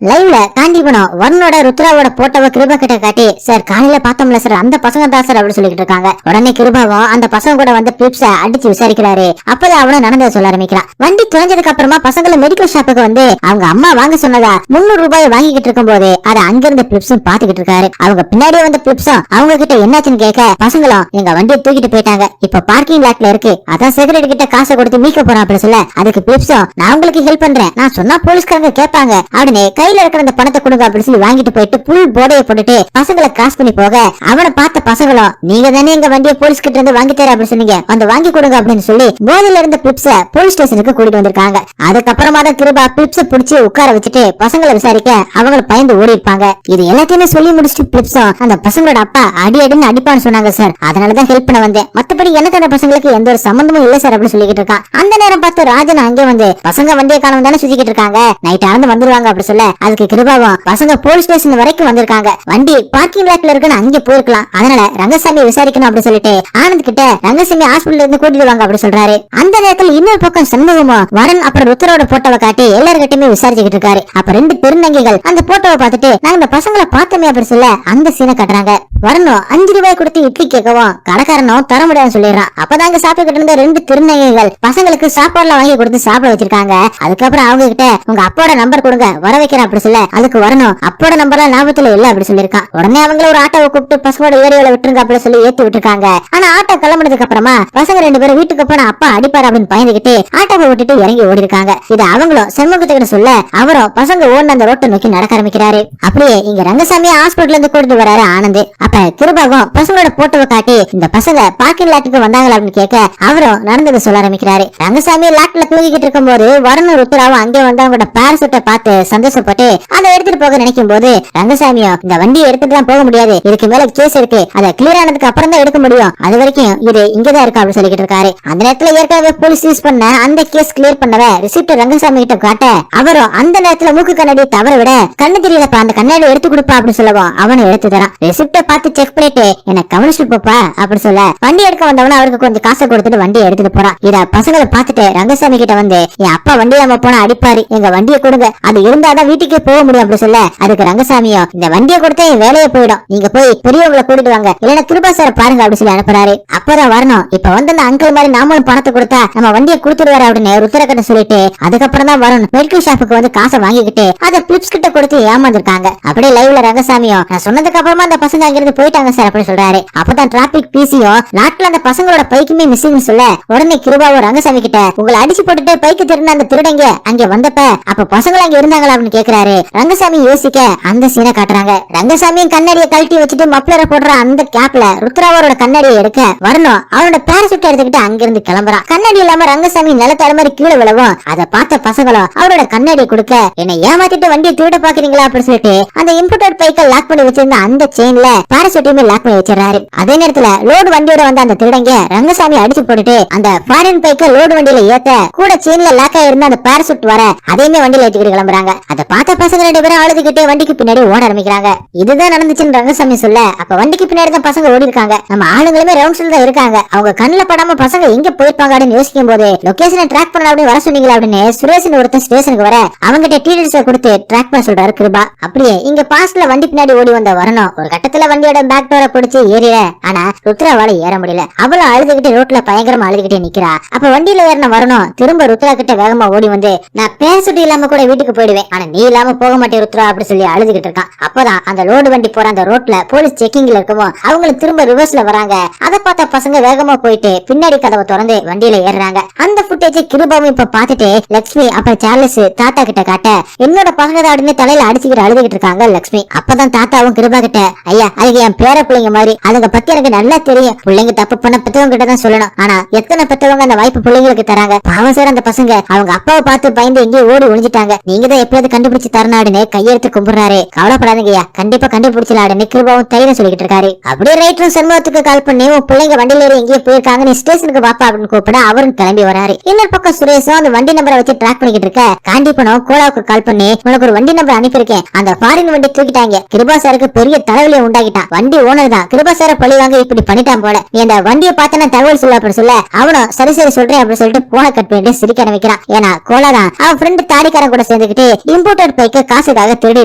லைவ்ல காந்திபுரம் வருணோட ருத்ராவோட போட்டோவை கிருபா கிட்ட காட்டி, சார் காலையில பார்த்தோம்ல சார், அந்த பசங்க தான் சார் அப்படி சொல்லிட்டு இருக்காங்க. உடனே கிருபாவும் அந்த பசங்க கூட வந்து பிளிப்ஸ அடிச்சு விசாரிக்கிறாரு. அப்பதான் அவனும் நடந்ததை சொல்ல ஆரம்பிக்கிறான். வண்டி தொலைஞ்சதுக்கு அப்புறமா பசங்களை மெடிக்கல் ஷாப்புக்கு வந்து அவங்க அம்மா வாங்க சொன்னதா 300 ரூபாய் வாங்கிட்டு இருக்கும் போது அதை அங்கிருந்த பிளிப்ஸும் பாத்துக்கிட்டு இருக்காரு. அவங்க பின்னாடியே வந்த பிளிப்ஸும் அவங்க கிட்ட என்னாச்சுன்னு கேட்க, பசங்களும் எங்க வண்டியை தூக்கிட்டு போயிட்டாங்க, இப்ப பார்க்கிங் லாட்ல இருக்கு, அதான் செக்யூரிட்டி கிட்ட காசை கொடுத்து மீட்க போறான் அப்படி சொல்ல, அதுக்கு பிளிப்ஸும் நான் உங்களுக்கு ஹெல்ப் பண்றேன், நான் சொன்னா போலீஸ்காரங்க கேட்பாங்க அப்படின்னு கையில இருக்கிற அந்த பணத்தை கொடுங்க அப்படின்னு சொல்லி வாங்கிட்டு போயிட்டு புல் போடையை போட்டுட்டு பசங்களை கிராஸ் பண்ணி போக, அவனை பார்த்த பசங்களும் நீங்க தானே எங்க வண்டியை போலீஸ் கிட்ட இருந்து வாங்கி தர அப்படின்னு சொன்னீங்க, வந்து வாங்கி கொடுங்க அப்படின்னு சொல்லி போதையில இருந்த பிளிப்ஸ போலீஸ் ஸ்டேஷனுக்கு கூட்டிட்டு வந்திருக்காங்க. அதுக்கப்புறமா தான் கிருபா பிளிப்ஸ புடிச்சு உட்கார வச்சுட்டு பசங்களை விசாரிக்க அவங்க பயந்து ஓடி இருப்பாங்க. இது எல்லாத்தையுமே சொல்லி முடிச்சுட்டு பிளிப்ஸும் அந்த பசங்களோட அப்பா அடின்னு அடிப்பான்னு சொன்னாங்க சார், அதனாலதான் ஹெல்ப் பண்ண வந்தேன், மத்தபடி எனக்கு அந்த பசங்களுக்கு எந்த ஒரு சம்பந்தமும் இல்ல சார் அப்படின்னு சொல்லிட்டு இருக்கான். அந்த நேரம் பார்த்து ராஜன் அங்கே வந்து பசங்க வண்டியை காணவும் தானே சுத்திக்கிட்டு இருக்காங்க, நைட் ஆனந்து வந்துருவாங்க அப்படி சொல்ல, அதுக்கு கிருபாவும் பசங்க போலீஸ் ஸ்டேஷன் வரைக்கும் வந்திருக்காங்க, வண்டி பார்க்கிங் லாட்ல இருக்குன்னு அங்கே போயிருக்கலாம், அதனால ரங்கசாமி விசாரிக்கணும் அப்படி சொல்லிட்டு ஆனந்த் கிட்ட ரங்கசாமி ஹாஸ்பிடல்ல இருந்து கூட்டிட்டு வாங்க அப்படி சொல்றாரு. அந்த நேரத்தில் இன்னொரு பக்கம் சண்முகமும் வரன் அப்புறம் ருத்ரோட போட்டோவை காட்டி எல்லார்கிட்டயுமே விசாரிச்சுக்கிட்டு இருக்காரு. அப்ப 2 திருநங்கைகள் அந்த போட்டோவை பார்த்துட்டு நாங்க இந்த பசங்களை பார்த்தோமே அப்படி சொல்ல அந்த சீனை கட்டுறாங்க. வரணும் 5 ரூபாய் கொடுத்து இட்லி கேட்கவும் கடைக்காரனும் தர முடியாதுன்னு சொல்லிடுறான். அப்பதாங்க சாப்பிட்டு இருந்த 2 திருநங்கைகள் பசங்களுக்கு சாப்பாடுலாம் வாங்கி கொடுத்து சாப்பிட வச்சிருக்காங்க. அதுக்கப்புறம் அவங்க கிட்ட உங்க அப்போட நம்பர் கொடுங்க வர வைக்கிறேன் அப்படி சொல்ல, அதுக்கு வரணும் அப்போட நம்பர்லாம் ஞாபகத்துல இல்ல அப்படி சொல்லிருக்கான். உடனே அவங்கள ஒரு ஆட்டோவை கூப்பிட்டு பசங்களோட ஏரியாவில விட்டுருங்க அப்படி சொல்லி ஏத்தி விட்டுருக்காங்க. ஆனா ஆட்டோ கிளம்பினதுக்கு அப்புறமா பசங்க 2 பேரும் வீட்டுக்கு போன அப்பா அடிப்பாரு அப்படின்னு பயந்துகிட்டு ஆட்டோவை விட்டுட்டு இறங்கி ஓடி இருக்காங்க. இது அவங்களும் செண்முகத்துக்கிட்ட சொல்ல, அவரும் பசங்க ஓடின அந்த ரோட்டை நோக்கி நடக்க ஆரம்பிக்கிறாரு. அப்படியே இங்க ரங்கசாமி ஹாஸ்பிடல்ல இருந்து கூட்டிட்டு வராரு ஆனந்த். அப்ப கிருபாவும் பசங்களோட போட்டோவை காட்டி இந்த பசங்க பார்க்கிங் லாட்டுக்கு வந்தாங்களா அப்படின்னு கேட்க, அவரும் நடந்ததை சொல்ல ஆரம்பிக்கிறாரு. ரங்கசாமி லாட்ல தூங்கிக்கிட்டு இருக்கும் போது வரணும் ருத்ராவும் அங்கே வந்து அவங்களோட பேரசூட்டை பார்த்து சந்தோஷப்பட்டு அதை எடுத்துட்டு போக நினைக்கும் போது ரங்கசாமியும் இந்த வண்டியை எடுத்துட்டு தான் போக முடியாது, இதுக்கு மேல கேஸ் இருக்கு, அதை கிளியர் ஆனதுக்கு அப்புறம் தான் எடுக்க முடியும், அது வரைக்கும் இது இங்கதான் இருக்கு அப்படின்னு சொல்லிட்டு இருக்காரு. அந்த நேரத்துல ஏற்கனவே போலீஸ் யூஸ் பண்ண அந்த கேஸ் கிளியர் பண்ணவ ரிசிப்ட் ரங்கசாமி கிட்ட காட்ட, அவரும் அந்த நேரத்துல மூக்கு கண்ணாடி தவற விட கண்ணு தெரியலப்பா அந்த கண்ணாடி எடுத்து கொடுப்பா அப்படின்னு சொல்லவும் அவனை எடுத்து தரான். ரிசிப்ட பார்த்து செக் பண்ணிட்டு என்ன கவனிச்சு போப்பா அப்படி சொல்ல, வண்டி எடுக்க வந்தவன அவருக்கு கொஞ்சம் காசை கொடுத்துட்டு வண்டியை எடுத்துட்டு போறான். இத பசங்களை பார்த்துட்டு ரங்கசாமி கிட்ட வந்து என் அப்பா வண்டியை நம்ம போனா அடிப்பாரு, எங்க வண்டியை கொடுங்க, அது இருந்தாதான் வீட்டுக்கே போக முடியும் அப்படி சொல்ல, அதுக்கு ரங்கசாமியும் இந்த வண்டியை கொடுத்தா என் வேலையை போயிடும், நீங்க போய் பெரியவங்களை கூட்டிட்டு வாங்க, இல்லன்னா கிருபா சார் பாருங்க அப்படி சொல்லி அனுப்புறாரு. அப்பதான் வரணும் இப்ப வந்து அந்த அங்கிள் மாதிரி நாமளும் பணத்தை கொடுத்தா நம்ம வண்டியை கொடுத்துடுவாரு அப்படின்னு ருத்ரகிட்ட சொல்லிட்டு அதுக்கப்புறம் தான் வரணும் மெடிக்கல் ஷாப்புக்கு வந்து காசை வாங்கிக்கிட்டு அதை பிளிப்ஸ் கிட்ட கொடுத்து ஏமாந்துருக்காங்க. அப்படியே லைவ்ல ரங்கசாமியும் நான் சொன்னதுக்கு அப்புறமா அந்த பசங்க அங்கிருந்து போயிட்டாங்க சார் அப்படின்னு சொல்றாரு. அப்பதான் டிராபிக் பிசியும் நாட்டுல அந்த பசங்களோட பைக்குமே மிஸ்ஸிங் சொல்ல, உடனே கிருபாவும் ரங்கசாமி கிட்ட உங்களை அடிச்சு போட்டுட்டு பைக்கு திருந்த அந்த திருடங்க அங்க வந்தப்ப அப்ப பசங்க அங்க இருந்தாங்களா அப்படின்னு கேக்குறாரு. ரங்கசாமி யோசிக்க அந்த சீனை காட்டுறாங்க. ரங்கசாமியும் கண்ணாடியை கழட்டி வச்சுட்டு மப்ளரை போடுற அந்த கேப்ல ருத்ராவோட கண்ணாடியை எடுக்க வரணும் அவனோட பேரசூட் எடுத்துக்கிட்டு அங்கிருந்து கிளம்புறான். கண்ணாடி இல்லாம ரங்கசாமி நிலத்தட மாதிரி கீழே விழவும் அதை பார்த்த பசங்களும் அவரோட கண்ணாடியை கொடுக்க, என்னை ஏமாத்திட்டு வண்டியை திருட பாக்குறீங்களா அப்படின்னு சொல்லிட்டு அந்த இம்போர்ட்டட் பைக்கை லாக் பண்ணி வச்சிருந்த அந்த செயின்ல பேரசூட்டையுமே லாக் பண்ணி வச்சிடறாரு. அதே நேரத்துல லோடு வண்டியோட வந்த அந்த திருடங்க ரங்கசாமி அடிச்சு போட்டுட்டு அந்த ஃபாரின் பைக்கை லோடு வண்டியில ஏத்த கூட செயின்ல லாக் ஆயிருந்த அந்த பேரசூட் வர அதையுமே வண்டியில ஏற்றிக்கிட்டு கிளம்புறாங்க. அதை பார்த்த பசங்க 2 பேரும் அழுதுகிட்டே வண்டிக்கு பின்னாடி ஓட ஆரம்பிக்கிறாங்க. இதுதான் நடந்துச்சுன்னு ரங்கசாமி சொல்ல, அப்ப வண்டிக்கு பின்னாடி தான் பசங்க ஓடி இருக்காங்க. நம்ம ஆளுங்களுமே ரவுண்ட்ஸ்ல தான் இருக்காங்க. அவங்க கண்ணுல படாம பசங்க எங்க போயிருப்பாங்க அப்படின்னு யோசிக்கும் போது லொகேஷனை ட்ராக் பண்ண அப்படின்னு வர சொன்னீங்களா அப்படின்னு சுரேஷன் ஒருத்தன் ஸ்டேஷனுக்கு வர அவங்கிட்ட டீடைல்ஸ் கொடுத்து ட்ராக் பண்ண சொல்றாரு கிருபா. அப்படியே இங்க பாஸ்ட்ல வண்டி பின்னாடி ஓடி வந்த வரணும் ஒரு கட்டத்துல வண்டியோட பேக் டோரை பிடிச்சு ஏறிட, ஆனா ருத்ராவால ஏற முடியல. அவளும் அழுதுகிட்டு ரோட்ல பயங்கரமா அழுதுகிட்டே நிக்கிறா. அப்ப வண்டியில ஏறின வரணும் திரும்ப ருத்ரா கிட்ட வேகமா ஓடி வந்து நான் பேசிட்டு இல்லாம கூட வீட்டுக்கு போயிடுவேன், ஆனா நீ இல்லாம போக மாட்டேன் ருத்ரா அப்படி சொல்லி அழுதுகிட்டு இருக்கான். அப்பதான் அந்த லோடு வண்டி போற அந்த ரோட்ல போலீஸ் செக்கிங்ல இருக்கவும் அவங்களுக்கு திரும்ப ரிவர்ஸ்ல வராங்க. அதை பார்த்த பசங்க வேகமா போயிட்டு பின்னாடி கதவை திறந்து வண்டியில ஏறாங்க. அந்த புட்டேஜ் கிருபாவும் இப்ப பாத்துட்டு லட்சுமி அப்புறம் சார்லஸ் தாத்தா கிட்ட காட்ட, என்னோட பசங்க தான் அப்படின்னு தலையில அடிச்சுக்கிட்டு அழுதுகிட்டு இருக்காங்க லட்சுமி. அப்பதான் தாத்தாவும் கிருபா கிட்ட, ஐயா அதுக்கு என் பேர பிள்ளைங்க மாதிரி அதுங்க பத்தி எனக்கு நல்லா தெரியும், பிள்ளைங்க தப்பு பண்ண பெற்றவங்க கிட்ட தான் சொல்லணும், ஆனா எத்தனை பெற்றவங்க அந்த வாய்ப்பு பிள்ளைங்களுக்கு தராங்க, பாவம் சார் அந்த பசங்க அவங்க அப்பாவை பார்த்து பயந்து எங்கேயோ ஓடி ஒளிஞ்சிட்டாங்க, நீங்க தான் எப்பயாவது கண்டுபிடிச்சு தரனாடுன்னு கையெடுத்து கும்பிடுறாரு. கவலைப்படாதீங்கய்யா கண்டிப்பா கண்டுபிடிச்சலாடுன்னு கிருபாவும் தைரியம் சொல்லிட்டு இருக்காரு. அப்படியே ரைட்டரும் சண்முகத்துக்கு கால் பண்ணி உன் பிள்ளைங்க வண்டியில ஏறி எங்கேயோ போயிருக்காங்க நீ ஸ்டேஷனுக்கு பாப்பா அப்படின்னு கூப்பிட அவரும் கிளம்பி வராரு. இன்னொரு பக்கம் சுரேஷும் அந்த வண்டி நம்பரை வச்சு ட்ராக் பண்ணிக்கிட்டு இருக்க, காண்டிபனம் கோலாவுக்கு கால் பண்ணி உனக்கு ஒரு வண்டி நம்பர் அனுப்பியிருக்கேன், அந்த ஃபாரின் வண்டி தூக்கிட்டாங்க, கிருபா சாருக்கு பெரிய தலைவலியை உண்டாக்கிட்டான், வண்டி ஓனர் தான் கிருபா சார பழி வாங்க இப்படி பண்ணிட்டான் போல, நீ அந்த வண்டியை பார்த்து தகவல் சொல்ல அப்படின்னு சொல்ல அவனும் சரி சரி சொல்றேன் அப்படின்னு சொல்லிட்டு போன கட் பண்ணிட்டு சிரிக்க ஆரம்பிக்கிறான். ஏன்னா கோலாதான் அவன் ஃப்ரெண்ட் தாடிக்காரன் கூட சேர்ந்துக்கிட்டு இம்போர்ட்டட் பைக்கு காசுக்காக திருடி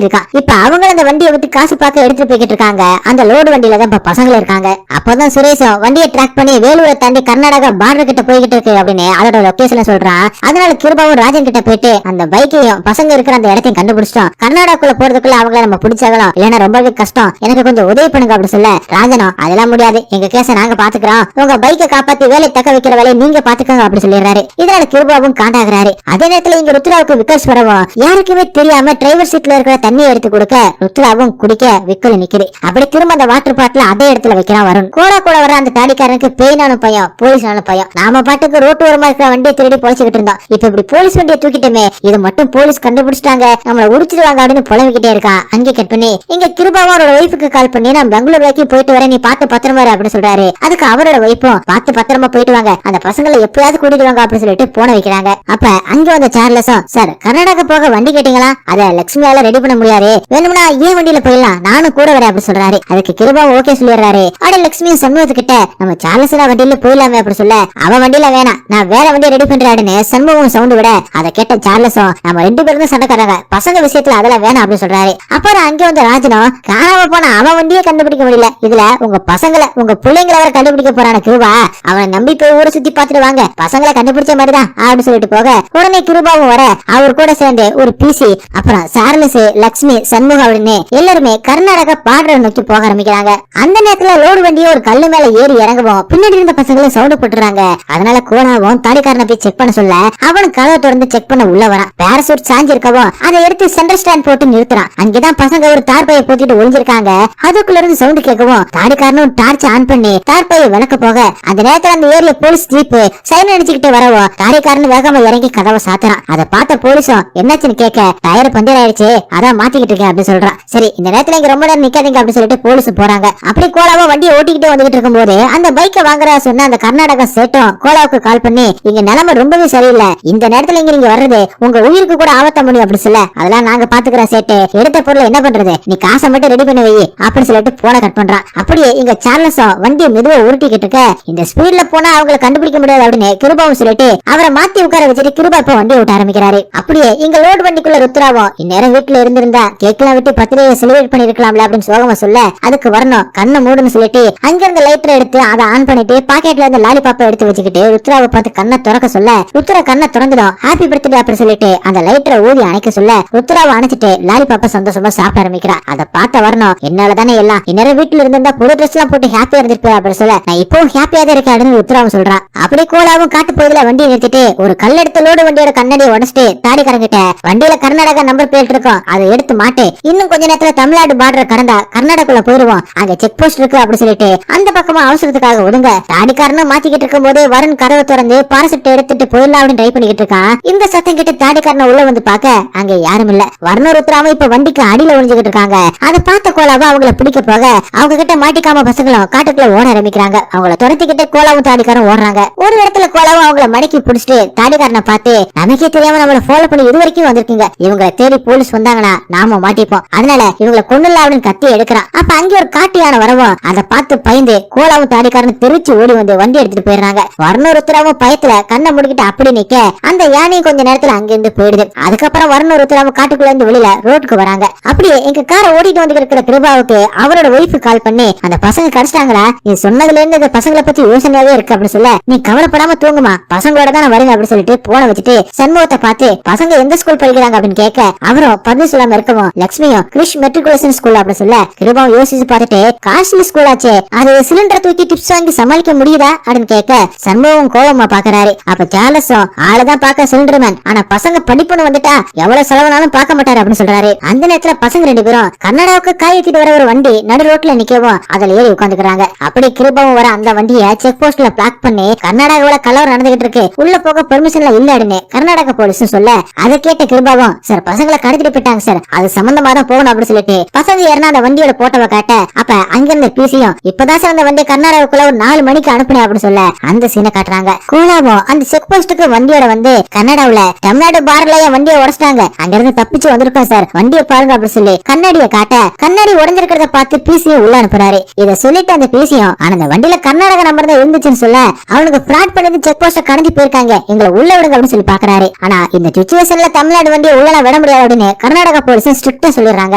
இருக்கான். இப்ப அவங்க அந்த வண்டியை விட்டு காசு பார்க்க எடுத்துட்டு போய்கிட்டு இருக்காங்க. அந்த லோடு வண்டியில தான் இப்ப பசங்க இருக்காங்க. அப்பதான் சுரேஷும் வண்டியை ட்ராக் பண்ணி வேலூரை தாண்டி கர்நாடகா பார்டர் கிட்ட போய்கிட்டு இருக்கு அப்படின்னு அதோட லொகேஷன்ல சொல்றான். அதனால கிருபாவும் ராஜன் கிட்ட போயிட்டு அந்த பைக்கையும் பசங்க இருக்கிற அந்த இடத்தையும் கண்டுபிடிச்சிட்டோம். கர்நாடகாக்குள்ள போறதுக்குள்ள அவங்கள நம்ம பிடிச்சாகலாம், இல்லன்னா ரொம்பவே கஷ்டம், எனக்கு கொஞ்சம் உதவி பண்ணுங்க அப்படின்னு சொல்ல ராஜனும் அதெல்லாம் முடியாது, எங்க கேஸ நாங்க பாத்துக்கிறோம், உங்க பைக்கை காப்பாத்தி வேலை தக்க வைக்கிற வேலையை நீங்க பாத்துக்கோங்க அப்படின்னு சொல்லிடுறாரு. இதனால கிருபாவும் காண்டாகிறாரு. அதே நேரத்துல இங்க ருத்ராவுக்கு விக்கல்ஸ் வரவும் யாருக்குமே தெரியாம டிரைவர் சீட்ல இருக்கிற தண்ணியை எடுத்து கொடுக்க ருத்ராவும் குடிக்க விக்கல் நிக்குது. அப்படி திரும்ப அந்த வாட்டர் பாட்டில அதே இடத்துல வைக்கிறான் வருண். கூட வர அந்த தாடிக்காரனுக்கு பேயினாலும் பயம் போலீஸ்னாலும் பயம். நாம பாட்டுக்கு ரோட்டு ஓரமா இருக்கிற வண்டியை திருடி பொழைச்சுக்கிட்டு இருந்தோம், இப்ப இப்படி போலீஸ் வண்டியை தூக்கிட்டோமே, இது மட்டும் போலீஸ் கண்டுபிடிச்சிட்டாங்க, நம்மள உடிச்சிடுவாங்க அப்படின்னு புலம்பிக்கிட்டே இருக்கான். அங்கே கட் பண்ணி இங்க கிருபாவும் அவரோட ஒய்ஃபுக்கு கால் பண்ணி நான் பெங்களூர் வரைக்கும் போயிட்டு வரேன், நீ பார்த்து பத்திரமா அப்படின்னு சொல்றாரு. அதுக்கு அவரோட ஒய்ஃபும் பார்த்து பத்திரமா போயிட்டு வாங்க, அந்த பசங்களை எப்பயாவது கூட்டிட்டு வாங்க அப்படின்னு சொல்லிட்டு போன வைக்கிறாங்க. அப்ப அங்க வந்த சார்லஸும் சார் கர்நாடகா போக வண்டி கேட்டீங்களா, அத லட்சுமியால ரெடி பண்ண முடியாது, வேணும்னா ஏன் வண்டியில போயிடலாம், நானும் கூட வரேன் அப்படின்னு சொல்றாரு. அதுக்கு கிருபாவும் ஓகே சொல்லிடுறாரு. அட லட்சுமியும் சண்முகத்துக்கிட்ட நம்ம சார்லஸ் வண்டியில போயிடலாமே அப்படின்னு சொல்ல அவன் வண்டியில வேணாம் நான் வேற வண்டியை ரெடி பண்றாருன்னு சண்முகம் சவுண்ட் விட அதை கேட்ட சார்லஸும் நம்ம 2 பேரும் சண்டைக்காரங்க, பசங்க விஷயத்துல அதெல்லாம் வேணாம் அப்படின்னு சொல்றாரு. அப்புறம் அங்க வந்து ராஜனும் காணாம போன அவன் வண்டியே கண்டுபிடிக்க முடியல, இதுல உங்க பசங்களை உங்க பிள்ளைங்களை வர கண்டுபிடிக்க போறான கிருபா, அவனை நம்பி போய் ஊரை சுத்தி பாத்துட்டு வாங்க, பசங்களை கண்டுபிடிச்ச மாதிரிதான் அப்படின்னு சொல்லிட்டு போக உடனே கிருபாவும் வர அவர் கூட சேர்ந்து ஒரு பிசி அப்புறம் சார்லஸ் லட்சுமி சண்முகம் அப்படின்னு எல்லாருமே கர்நாடகா பார்டர் நோக்கி போக ஆரம்பிக்கிறாங்க. அந்த நேரத்துல லோடு வண்டியை ஒரு கல்லு மேல ஏறி இறங்கவும் பின்னாடி இருந்த பசங்களும் சவுண்ட் போட்டுறாங்க. அதனால கோலாவும் தாடிக்காரனை போய் செக் பண்ண சொல்ல அவனும் கதவை தொடர்ந்து செக் பண்ண உள்ள வரான். பேரசூட் சாஞ்சி இருக்கவும் அதை எடுத்து சென்டர் ஸ்டாண்ட் போட்டு நிறுத்துறான். அங்கேதான் பசங்க ஒரு தார்பையை போத்திட்டு ஒளிஞ்சிருக்காங்க. அதுக்குள்ள இருந்து சவுண்ட் கேட்கவும் தாடிக்காரனும் டார்ச் ஆன் பண்ணி தார்பையை விளக்க போக அந்த நேரத்துல அந்த ஏரியா போலீஸ் ஜீப் சைன் அடிச்சுக்கிட்டு வரவும் தாடிக்காரன் வேகமா இறங்கி கதவை சாத்துறான். அதை பார்த்த போலீஸும் என்னாச்சுன்னு கேட்க டயர் பஞ்சர் ஆயிடுச்சு அதான் மாத்திக்கிட்டு இருக்கேன் அப்படின்னு சொல்றான். சரி இந்த நேரத்துல இங்க ரொம்ப நேரம் நிக்காதீங்க அப்படின்னு சொல்லிட்டு போலீஸ் போறாங்க. அப்படி கோலாவா வண்டியை ஓட்டிக்கிட்டு வந்துகிட்டு இருக்கும் போது அந்த பைக்கை வாங்குறா சொன்ன அந்த கர்நாடகா சேட்டும் கோலாவுக்கு கால் பண்ணி இங்க நிலைமை ரொம்பவே சரியில்லை, இந்த நேரத்துல இங்க நீங்க வர்றது உங்க உயிருக்கு கூட ஆபத்த முடியும் அப்படின்னு சொல்ல அதெல்லாம் நாங்க பாத்துக்கிறோம் சேட்டு, எடுத்த பொருளை என்ன பண்றது, நீ காசை மட்டும் ரெடி பண்ணி வை அப்படின்னு சொல்லிட்டு போன கட் பண்றான். அப்படியே இங்க சார்லஸும் வண்டியை மெதுவா உருட்டிக்கிட்டு இருக்க இந்த ஸ்பீட்ல போனா அவங்களை கண்டுபிடிக்க முடியாது அப்படின்னு கிருபாவும் சொல்லிட்டு அவரை மாத்தி உட்கார வச்சுட்டு கிருபா இப்ப வண்டியை விட்டு ஆரம்பிக்கிறாரு. அப்படியே இங்க லோடு வண்டிக்குள்ள ருத்ராவும் இந்நேரம் வீட்டுல இருந்திருந்தா கேக்லாம் விட்டு பத்திரிகை செலிபிரேட் பண்ணிருக்கலாம்ல அப்படின்னு சோகமா சொல்ல அதுக்கு வரணும் கண்ணை மூடுன்னு சொல்லிட்டு அங்க இருந்த லைட்டர் எடுத்து அதை ஆன் பண்ணிட்டு பாக்கெட்ல இருந்த லாலிபாப்பை எடுத்து வச்சுக்கிட்டு ருத்ராவை பார்த்து கண்ணை திறக்க சொல்ல ருத்ரா கண்ணை திறந்துடும். ஹாப்பி பர்த்டே அப்படின்னு சொல்லிட்டு அந்த லைட்டரை ஊதி அணைக்க சொல்ல ருத்ராவை அணைச்சிட்டு லாலிபாப்பை சந்தோஷமா சாப்பிட ஆரம்பிக்கிறான். அதை பார்த்த வரணும் என்னால தானே எல்லாம் இந்நேரம் வீட்டுல இருந்திருந்தா புது ட்ரெஸ் எல்லாம் போட்டு ஹாப்பியா இருந்திருப்பேன் அப்படின்னு சொல்ல நான் இப்பவும் ஹாப்பியா தான் இருக்கேன் அப்படின்னு ருத்ராவும் சொல்றான். அப்படி கோலாவும் காட்டு பகுதியில வண்டியை நிறுத்திட்டு ஒரு கல் எடுத்த லோடு வண்டியோட கண்ணடியை உடச்சிட்டு தாடிக்காரங்கிட்ட வண்டியில கர்நாடகா நம்பர் பிளேட் இருக்கும் அதை எடுத்து மாட்டு, இன்னும் கொஞ்ச நேரத்துல தமிழ்நாடு பார்டர் கடந்தா கர்நாடகாக்குள்ள போயிருவோம், அங்க செக் போஸ்ட் இருக்கு அப்படின்னு சொல்லிட்டு அந்த பக்கமா அவசரத்துக்காக ஒதுங்க. தாடிக்காரனும் மாத்திக்கிட்டு இருக்கும் போதே வருண் கதவை திறந்து பாரசெட் எடுத்துட்டு போயிடலாம் அப்படின்னு ட்ரை பண்ணிக்கிட்டு இருக்கான். இந்த சத்தம் கேட்டு தாடிக்காரனை உள்ள வந்து பாக்க அங்க யாரும் இல்ல. வருண ருத்ராவும் இப்ப வண்டிக்கு அடியில ஒளிஞ்சுக்கிட்டு இருக்காங்க. அதை பார்த்த கோலாவை அவங்கள பிடிக்க போக அவங்க கிட்ட மாட்டிக்காம பசங்களும் காட்டுக்குள்ள ஓட ஆரம்பிக்கிறாங்க. அவங்கள துரத்திக்கிட்டு கோலாவும் தாடிக்காரும் ஓடுறாங்க. ஒரு இடத்துல கோலாவும் அவங்கள மடக்கி பிடிச்சிட்டு தாடிக்காரனை பார்த்து நமக்கே தெரியாம நம்மள ஃபாலோ பண்ணி இது வரைக்கும் வந்திருக்கீங்க, இவங்களை தேடி போலீஸ் வந்தாங்கன்னா நாம மாட்டிப்போம், அதனால இவங்களை கொண்டுல அப்படின்னு கத்தி எடுக்கிறான். அப்ப அங்க ஒரு காட்டு யானை வரவும் அதை பார்த்து பயந்து கோலாவும் தாடிக்காரன் தெரிச்சு ஓடி வந்து வண்டி எடுத்துட்டு போயிடுறாங்க. வருணருத்ராவும் பயத்துல கண்ணை முடிக்கிட்டு அப்படி நிக்க அந்த யானையும் கொஞ்ச நேரத்துல அங்கிருந்து போயிடுது. அதுக்கப்புறம் வருணருத்ராவும் காட்டுக்குள்ள இருந்து வெளியில ரோட்டுக்கு வராங்க. அப்படியே எங்க காரை ஓடிட்டு வந்து இருக்கிற கிருபாவுக்கு அவரோட ஒய்ஃபு கால் பண்ணி அந்த பசங்க கிடைச்சிட்டாங்களா, நீ சொன்னதுல இருந்து இந்த பசங்களை பத்தி யோசனையாவே இருக்கு அப்படின்னு சொல்ல நீ கவலைப்படாம தூங்குமா, பசங்களோட தான் வருங்க அப்படின்னு சொல்லிட்டு போன வச்சுட்டு சண்முகத்தை பார்த்து பசங்க எந்த ஸ்கூல் படிக்கிறாங்க அப்படின்னு கேட்க அவரும் பதில் சொல்லாம இருக்கவும் லட்சுமியும் கிறிஷ் மெட்ரிகுலேஷன் ஸ்கூல் அப்படின்னு சொல்ல கிருபாவும் யோசிச்சு பார்த்துட்டு காஸ்ட்லி ஸ்கூல் ஆச்சு அது சிலிண்டர் தூக்கி டிப்ஸ் வாங்கி சமாளிக்க முடியுதா அப்படின்னு கேட்க சண்முகம் கோபமா பாக்குறாரு. அப்ப சார்லஸும் ஆளதான் பாக்க சிலிண்டர் மேன், ஆனா பசங்க படிப்புன்னு வந்துட்டா எவ்வளவு செலவுனாலும் பார்க்க மாட்டாரு அப்படின்னு சொல்றாரு. அந்த நேரத்துல பசங்க 2 பேரும் கர்நாடகாவுக்கு காயத்திட்டு வர ஒரு வண்டி நடு ரோட்ல நிக்கவும் அதுல ஏறி உட்காந்துக்கிறாங்க. அப்படி கிருபாவும் வர அந்த வண்டியை செக் போஸ்ட்ல பிளாக் பண்ணி கர்நாடகாவோட கலவரம் நடந்துகிட்டு இருக்கு, உள்ள போக பெர்மிஷன்ல இல்லன்னு கர்நாடகா போலீஸ் சொல்ல அதை கேட்ட கிருபாவும் சார் பசங்களை கடத்திட்டு போயிட்டாங்க சார், அது சம்பந்தமா தான் போகணும் அப்படின்னு சொல்லிட்டு பசங்க ஏறினா அந்த வண்டியோட போட்டோவை காட்ட அப்ப அங்க இருந்த பிசியும் இப்பதான் சார் அந்த வண்டி கர்நாடகாக்குள்ள ஒரு 4 மணிக்கு அனுப்புனேன் அப்படின்னு சொல்ல அந்த சீனை காட்டுறாங்க. கோலாவும் அந்த செக் போஸ்டுக்கு வண்டியோட வந்து கர்நாடகாவுல தமிழ்நாடு பார்டர்ல என் வண்டியை உடச்சிட்டாங்க, அங்க இருந்து தப்பிச்சு வந்திருக்கோம் சார், வண்டியை பாருங்க அப்படின்னு சொல்லி கண்ணாடியை காட்ட கண்ணாடி உடஞ்சிருக்கிறத பார்த்து பிசியும் உள்ள அனுப்புறாரு. இத சொல்லிட்டு அந்த பிசியும் ஆனா அந்த வண்டியில கர்நாடகா நம்பர் தான் இருந்துச்சுன்னு சொல்ல அவனுக்கு ஸ்டார்ட் பண்ணது செக் போஸ்ட கடந்து போயிருக்காங்க, எங்களை உள்ள விடுங்க அப்படின்னு சொல்லி பாக்குறாரு. ஆனா இந்த சிச்சுவேஷன்ல தமிழ்நாடு வண்டியை உள்ள விட முடியாது அப்படின்னு கர்நாடகா போலீஸ் ஸ்ட்ரிக்ட்டா சொல்லிடுறாங்க.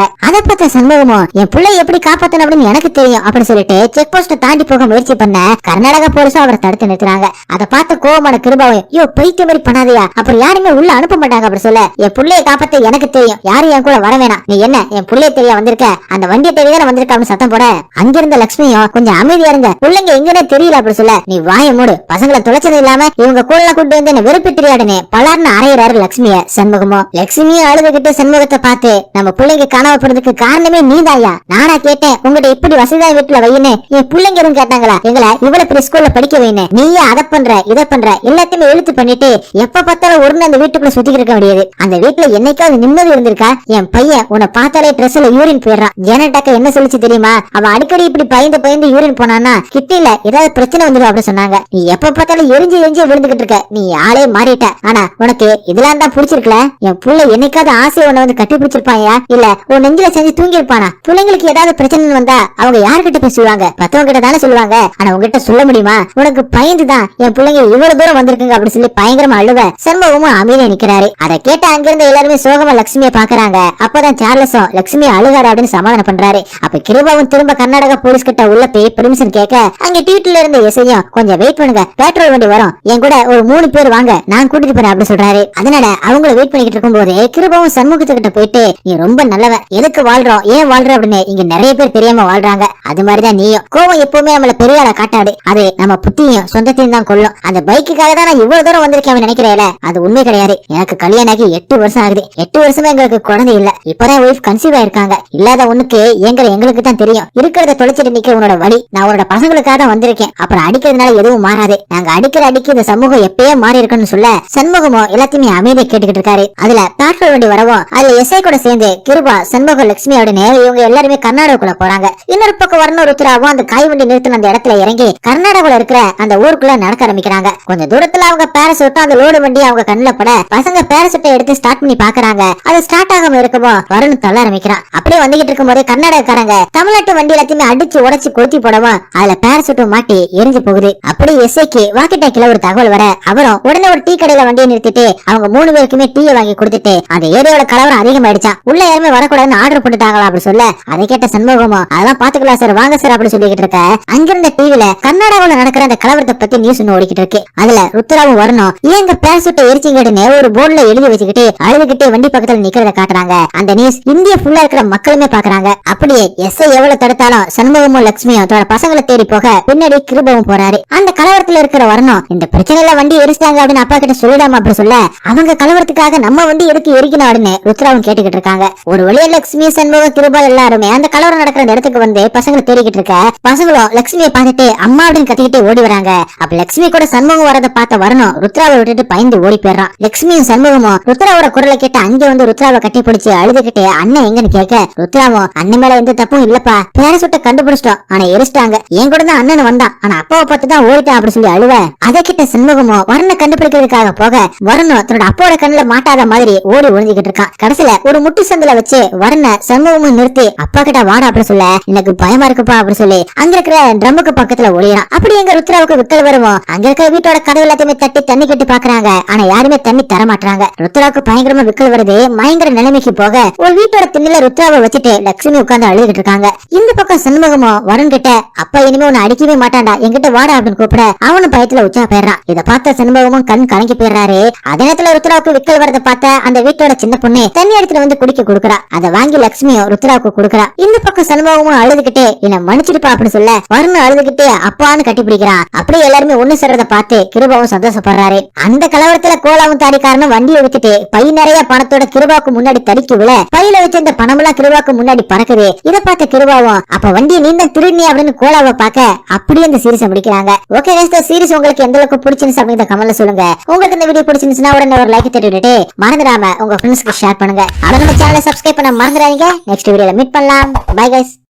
அதை பார்த்த சண்முகமும் என் பிள்ளை எப்படி காப்பாத்தணும் அப்படின்னு எனக்கு தெரியும் அப்படின்னு சொல்லிட்டு செக் போஸ்ட தாண்டி போக முயற்சி பண்ண கர்நாடகா போலீஸும் அவரை தடுத்து நிறுத்துறாங்க. அதை பார்த்த கோவமான கிருபாவும் யோ பைத்திய மாதிரி பண்ணாதையா, அப்புறம் யாருமே உள்ள அனுப்ப மாட்டாங்க அப்படி சொல்ல, என் பிள்ளைய காப்பாத்த எனக்கு தெரியும், யாரும் என் கூட வர வேணாம், நீ என்ன என் பிள்ளைய தெரிய வந்திருக்க, அந்த வண்டியை தெரியதான வந்திருக்க அப்படின்னு சத்தம் போட அங்கிருந்த லட்சுமியும் கொஞ்சம் அமைதியா இருங்க, பிள்ளைங்க எங்கன்னே தெரியல அப்படி சொல்ல, நீ வாய மூடு, பசங்களை தொலைச்சது இல்லாம இவங்க கூட கூட்டு வந்து என்ன வெறுப்பு தெரியாடுன்னு பலர்னு அறையிறாரு லட்சுமிய சண்முகமும். லட்சுமியும் அழுதுகிட்டு சண்முகத்தை பார்த்து நம்ம பிள்ளைங்க காணாம போறதுக்கு காரணமே நீதாயா, நானா கேட்டேன் உங்ககிட்ட இப்படி வசதியான வீட்டுல வையின்னு, என் பிள்ளைங்க எதுவும் கேட்டாங்களா, எங்களை இவ்வளவு பெரிய ஸ்கூல்ல படிக்க வைன்னு, நீயே அதை பண்ற இதை பண்ற எல்லாத்தையுமே எழுத்து பண்ணிட்டு எப்ப பார்த்தாலும் ஒரு அந்த வீட்டுக்குள்ள சுத்திக்கிட்டு இருக்க முடியாது, அந்த வீட்டுல என்னைக்காவது நிம்மதி இருந்திருக்கா, என் பையன் உன்னை பார்த்தாலே ட்ரெஸ்ல யூரின் போயிடுறான், ஜெனடாக்க என்ன சொல்லிச்சு தெரியுமா, அவன் அடிக்கடி இப்படி பயந்து யூரின் போனானா கிட்டில ஏதாவது பிரச்சனை வந்துடும் அப்படின்னு சொன்னாங்க, நீ எப்ப பார்த்தாலும் எரிஞ்சு விழுந்துகிட்டு இருக்க, நீ ஆளே மாறிட்ட, ஆனா உனக்கு இதெல்லாம் தான் பிடிச்சிருக்கல, என் புள்ள என்னைக்காவது ஆசையை உன்னை வந்து கட்டி பிடிச்சிருப்பாயா, இல்ல உன் நெஞ்சில செஞ்சு தூங்கி இருப்பானா, பிள்ளைங்களுக்கு ஏதாவது பிரச்சனை வந்தா அவங்க யாருக்கிட்ட போய் சொல்லுவாங்க, பத்தவங்க கிட்ட தானே சொல்லுவாங்க, ஆனா உங்ககிட்ட சொல்ல முடியுமா, உனக்கு பயந்துதான் என் பிள்ளைங்க இவ்வளவு தூரம் வந்திருக்குங்க அப்படின்னு சொல்லி பயங்கரமா அழுவ சண்முகமும் அமைதியா நிக்கிறாரு. அதை கேட்ட அங்கிருந்த எல்லாருமே சோகமா லட்சுமியை பாக்குறாங்க. அப்பதான் சார்லஸும் லட்சுமி அழுகாரு அப்படின்னு சமாதானம் பண்றாரு. அப்ப கிருபாவும் திரும்ப கர்நாடகா போலீஸ் கிட்ட உள்ள போய் பெர்மிஷன் கேட்க அங்க டியூட்ல இருந்த எஸ்ஐயும் கொஞ்சம் வெயிட் பண்ணுங்க, பெட்ரோல் வண்டி வரும், என் கூட ஒரு 3 பேர் வாங்க, நான் கூட்டிட்டு போறேன் அப்படின்னு சொல்றாரு. அதனால அவங்கள வெயிட் பண்ணிட்டு இருக்கும் போது கிருபாவும் சண்முகத்துக்கிட்ட போயிட்டு நீ ரொம்ப நல்லவன், எதுக்கு வாழ்றோம் ஏன் வாழ்ற அப்படின்னு இங்க நிறைய பேர் தெரியாம வாழ்றாங்க, அது மாதிரிதான் நீயும், கோவம் எப்பவுமே நம்மள பெரிய ஆள காட்டாது, அது நம்ம புத்தியும் சொந்தத்தையும் தான் கொள்ளும், அந்த பைக்குக்காக தான் நான் இவ்வளவு தூரம் வந்திருக்கேன் நினைக்கிறேன், அது உண்மை கிடையாது, எனக்கு கல்யாணம் ஆகி 8 வருஷம் ஆகுது, 8 வருஷமா எங்களுக்கு குழந்தை இல்ல, இப்பதான் ஒய்ஃப் கன்சீவ் ஆயிருக்காங்க, இல்லாத உனக்கு எங்களுக்கு தான் தெரியும், இருக்கிறத தொலைச்சிட்டு நிக்க உன்னோட வழி, நான் உன்னோட பசங்களுக்காக தான் வந்திருக்கேன், அப்புறம் அடிக்கிறதுனால எதுவும் மாறாது, நாங்க அடிக்கிற அடிக்கு இந்த சமூகம் எப்பயே மாறி இருக்குன்னு சொல்ல சண்முகமும் எல்லாத்தையுமே அமைதியை கேட்டுக்கிட்டு இருக்காரு. அதுல பெட்ரோல் வண்டி வரவும் அதுல எஸ்ஐ கூட சேர்ந்து கிருபா சண்முகம் லட்சுமி உடனே இவங்க எல்லாருமே கர்நாடகாக்குள்ள போறாங்க. இன்னொரு பக்கம் வரணும் ருத்ராவும் அந்த காய் வண்டி நிறுத்தின அந்த இடத்துல இறங்கி கர்நாடகால இருக்கிற அந்த ஊருக்குள்ள நடக்க ஆரம்பிக்கிறாங்க. கொஞ்சம் தூரத்துல அவங்க பேரசூட்டும் அந்த லோடு வண்டி அவங்க கண்ணுல பட பசங்க பேரசூட்டை எடுத்து ஸ்டார்ட் பண்ணி பாக்குறாங்க. அது ஸ்டார்ட் ஆகாம இருக்கமோ வருண் தள்ள ஆரம்பிக்கிறான். அப்படியே வந்துகிட்டு இருக்கும் போது கர்நாடகாரங்க தமிழ்நாட்டு வண்டி எல்லாத்தையுமே அடிச்சு உடைச்சு கொளுத்தி போடவும் அதுல பேரசூட்டும் மாட்டி எரிஞ்சு போகுது. அப்படி எஸ்ஐக்கு வாக்கி டாக்கில ஒரு தகவல் வர அவரும் உடனே ஒரு டீ கடையில வண்டியை நிறுத்திட்டு அவங்க 3 பேருக்குமே டீயை வாங்கி கொடுத்துட்டு அந்த ஏரியாவோட கலவரம் அதிகமாயிடுச்சா, உள்ள யாருமே வரக்கூடாதுன்னு ஆர்டர் போட்டுட்டாங்களா அப்படி சொல்ல அதை கேட்ட சண்முகமோ அதெல்லாம் பாத்துக்கலாம் சார் வாங்க சார் அப்படி சொல்லிக்கிட்டு இருக்க அங்கிருந்த டிவில கர்நாடகாவில் நடக்கிற அந்த கலவரத்தை பத்தி நியூஸ் ஒண்ணு ஓடிக்கிட்டு இருக்கு. அதுல ருத்ராவும் வரணும் ஏங்க பேரசூட்டை எரிச்சிங்கன்னு ஒரு போர்டுல எழுதி வச்சுக்கிட்டு அழுதுகிட்டே வண்டி பக்கத்துல நிக்கிறத காட்டுறாங்க. அந்த நியூஸ் இந்தியா ஃபுல்லா இருக்கிற மக்களுமே பாக்குறாங்க. அப்படியே எஸ்ஐ எவ்வளவு தடுத்தாலும் சண்முகமும் லட்சுமியும் தன்னோட பசங்களை தேடி போக பின்னாடி கிருபவும் போறாரு. அந்த கலவரத்துல இருக்கிற வரணும் இந்த பிரச்சனையில வண்டி எரிச்சிட்டாங்க அப்படின்னு அப்பா கிட்ட சொல்லிடாம அப்படி சொல்ல அவங்க கலவரத்துக்காக நம்ம வண்டி எடுத்து எரிக்கணும் அப்படின்னு ருத்ராவும் கேட்டுக்கிட்டு இருக்காங்க. ஒரு வழியா லட்சுமி சண்முகம் கிருபா எல்லாருமே அந்த கலவரம் நடக்கிற இடத்துக்கு வந்து பசங்களை தேடிக்கிட்டு இருக்க பசங்களும் லட்சுமியை பார்த்துட்டு அம்மா அப்படின்னு கத்திக்கிட்டு ஓடி வராங்க. அப்ப லட்சுமி கூட சண்முகம் வரத பார்த்த வரணும் ருத்ராவை விட்டுட்டு பயந்து ஓடி போயிடறான். லட்சுமியும் சண்முகமும் ருத்ராவோட குரலை கேட்டு அங்க வந்து ருத்ராவை கட்டி பிடிச்சு அழுதுகிட்டு அண்ணன் எங்கன்னு கேட்க ருத்ராவும் அண்ணன் மேல எந்த தப்பும் இல்லப்பா, பேரசூட்டை கண்டுபிடிச்சிட்டோம் ஆனா எரிச்சிட்டாங்க, என் கூட தான் அண்ணன் வந்தான் ஆனா அப்பாவை பார்த்து தான் ஓடிட்டான் அப்படி சொல்லி அழுவ அதை கிட்ட சண்முகமும் வரனை கண்டுபிடிக்கிறதுக்காக போக வரணும் தன்னோட அப்பாவோட கண்ணுல மாட்டாத மாதிரி ஓடி ஒழிஞ்சுக்கிட்டு இருக்கான். கடைசியில ஒரு முட்டு சந்தில வச்சு வரனை சண்முகமும் நிறுத்தி அப்பா கிட்ட வாடா அப்படி சொல்ல எனக்கு பயமா இருக்குப்பா அப்படி சொல்லி அங்க இருக்கிற ட்ரம்முக்கு பக்கத்துல ஒளியறான். அப்படி எங்க ருத்ராவுக்கு விக்கல் வருவோம். அங்க இருக்கிற வீட்டோட கதவு எல்லாத்தையுமே தட்டி தண்ணி கட்டி பாக்குறாங்க. ஆனா யாருமே தண்ணி தர மாட்டாங்க. ருத்ராவுக்கு பயங்கரமா விக்கல் வருது. பயங்கர நிலைமைக்கு போக ஒரு வீட்டோட திண்ணில ருத்ராவை வச்சுட்டு லட்சுமி உட்கார்ந்து அழுதுகிட்டு இருக்காங்க. இந்த பக்கம் சண்முகமும் வருண் கிட்ட அப்பா இனிமே உன்னை அடிக்கவே மாட்டான்டா என்கிட்ட வாடா அப்படின்னு கூப்பிட அவனும் பயத்துல உச்சா போயிடுறான். இதை பார்த்த சண்முகமும் கண் கலங்கி போயிடுறாரு. அதே நேரத்துல ருத்ராவுக்கு விக்கல் வரத பார்த்த அந்த வீட்டோட சின்ன பொண்ணு தண்ணி எடுத்துட்டு வந்து குடிக்க கொடுக்குறா. அதை வாங்கி லட்சுமியும் ருத்ராவுக்கு கொடுக்குறா. இந்த பக்கம் சண்முகமும் அழுதுகிட்டே என்ன மன்னிச்சிருப்பா அப்படின்னு சொல்ல வருண் அழுதுகிட்டே அப்பான்னு கட்டி பிடிக்கிறான். அப்படியே எல்லாருமே ஒண்ணு சேர்றத பார்த்து கிருபாவும் சந்தோஷப்படுறாரு. அந்த கலவரத்துல கோலாவும் தாடிக்காரனும் வண்டியை விட்டுட்டு பை நிறைய பணத்தோட கிருபாவுக்கு முன்னாடி தடிக்கு விழ பையில வச்சிருந்த பணம் எல்லாம் கிருபாவுக்கு முன்னாடி பறக்குது. இதை பார்த்த கிருபாவும் அப்ப வண்டியை நீந்த திருநீ அப்படின்னு கோலாவை பார்க்க அப்படியே இந்த சீரிஸ் முடிக்கிறாங்க. ஓகே இந்த சீரிஸ் உங்களுக்கு எந்த அளவுக்கு பிடிச்சிருந்துச்சு அப்படிங்கிற கமெண்ட்ல சொல்லுங்க. உங்களுக்கு இந்த வீடியோ பிடிச்சிருந்துச்சுன்னா உடனே ஒரு லைக் தட்டி விட்டுட்டு மறந்துடாம உங்க ஃப்ரெண்ட்ஸ்க்கு ஷேர் பண்ணுங்க. அவங்க சேனலை சப்ஸ்கிரைப் பண்ண மறந்துடாதீங்க. நெக்ஸ்ட் வீடியோல மீட் பண்ணலாம். Bye guys.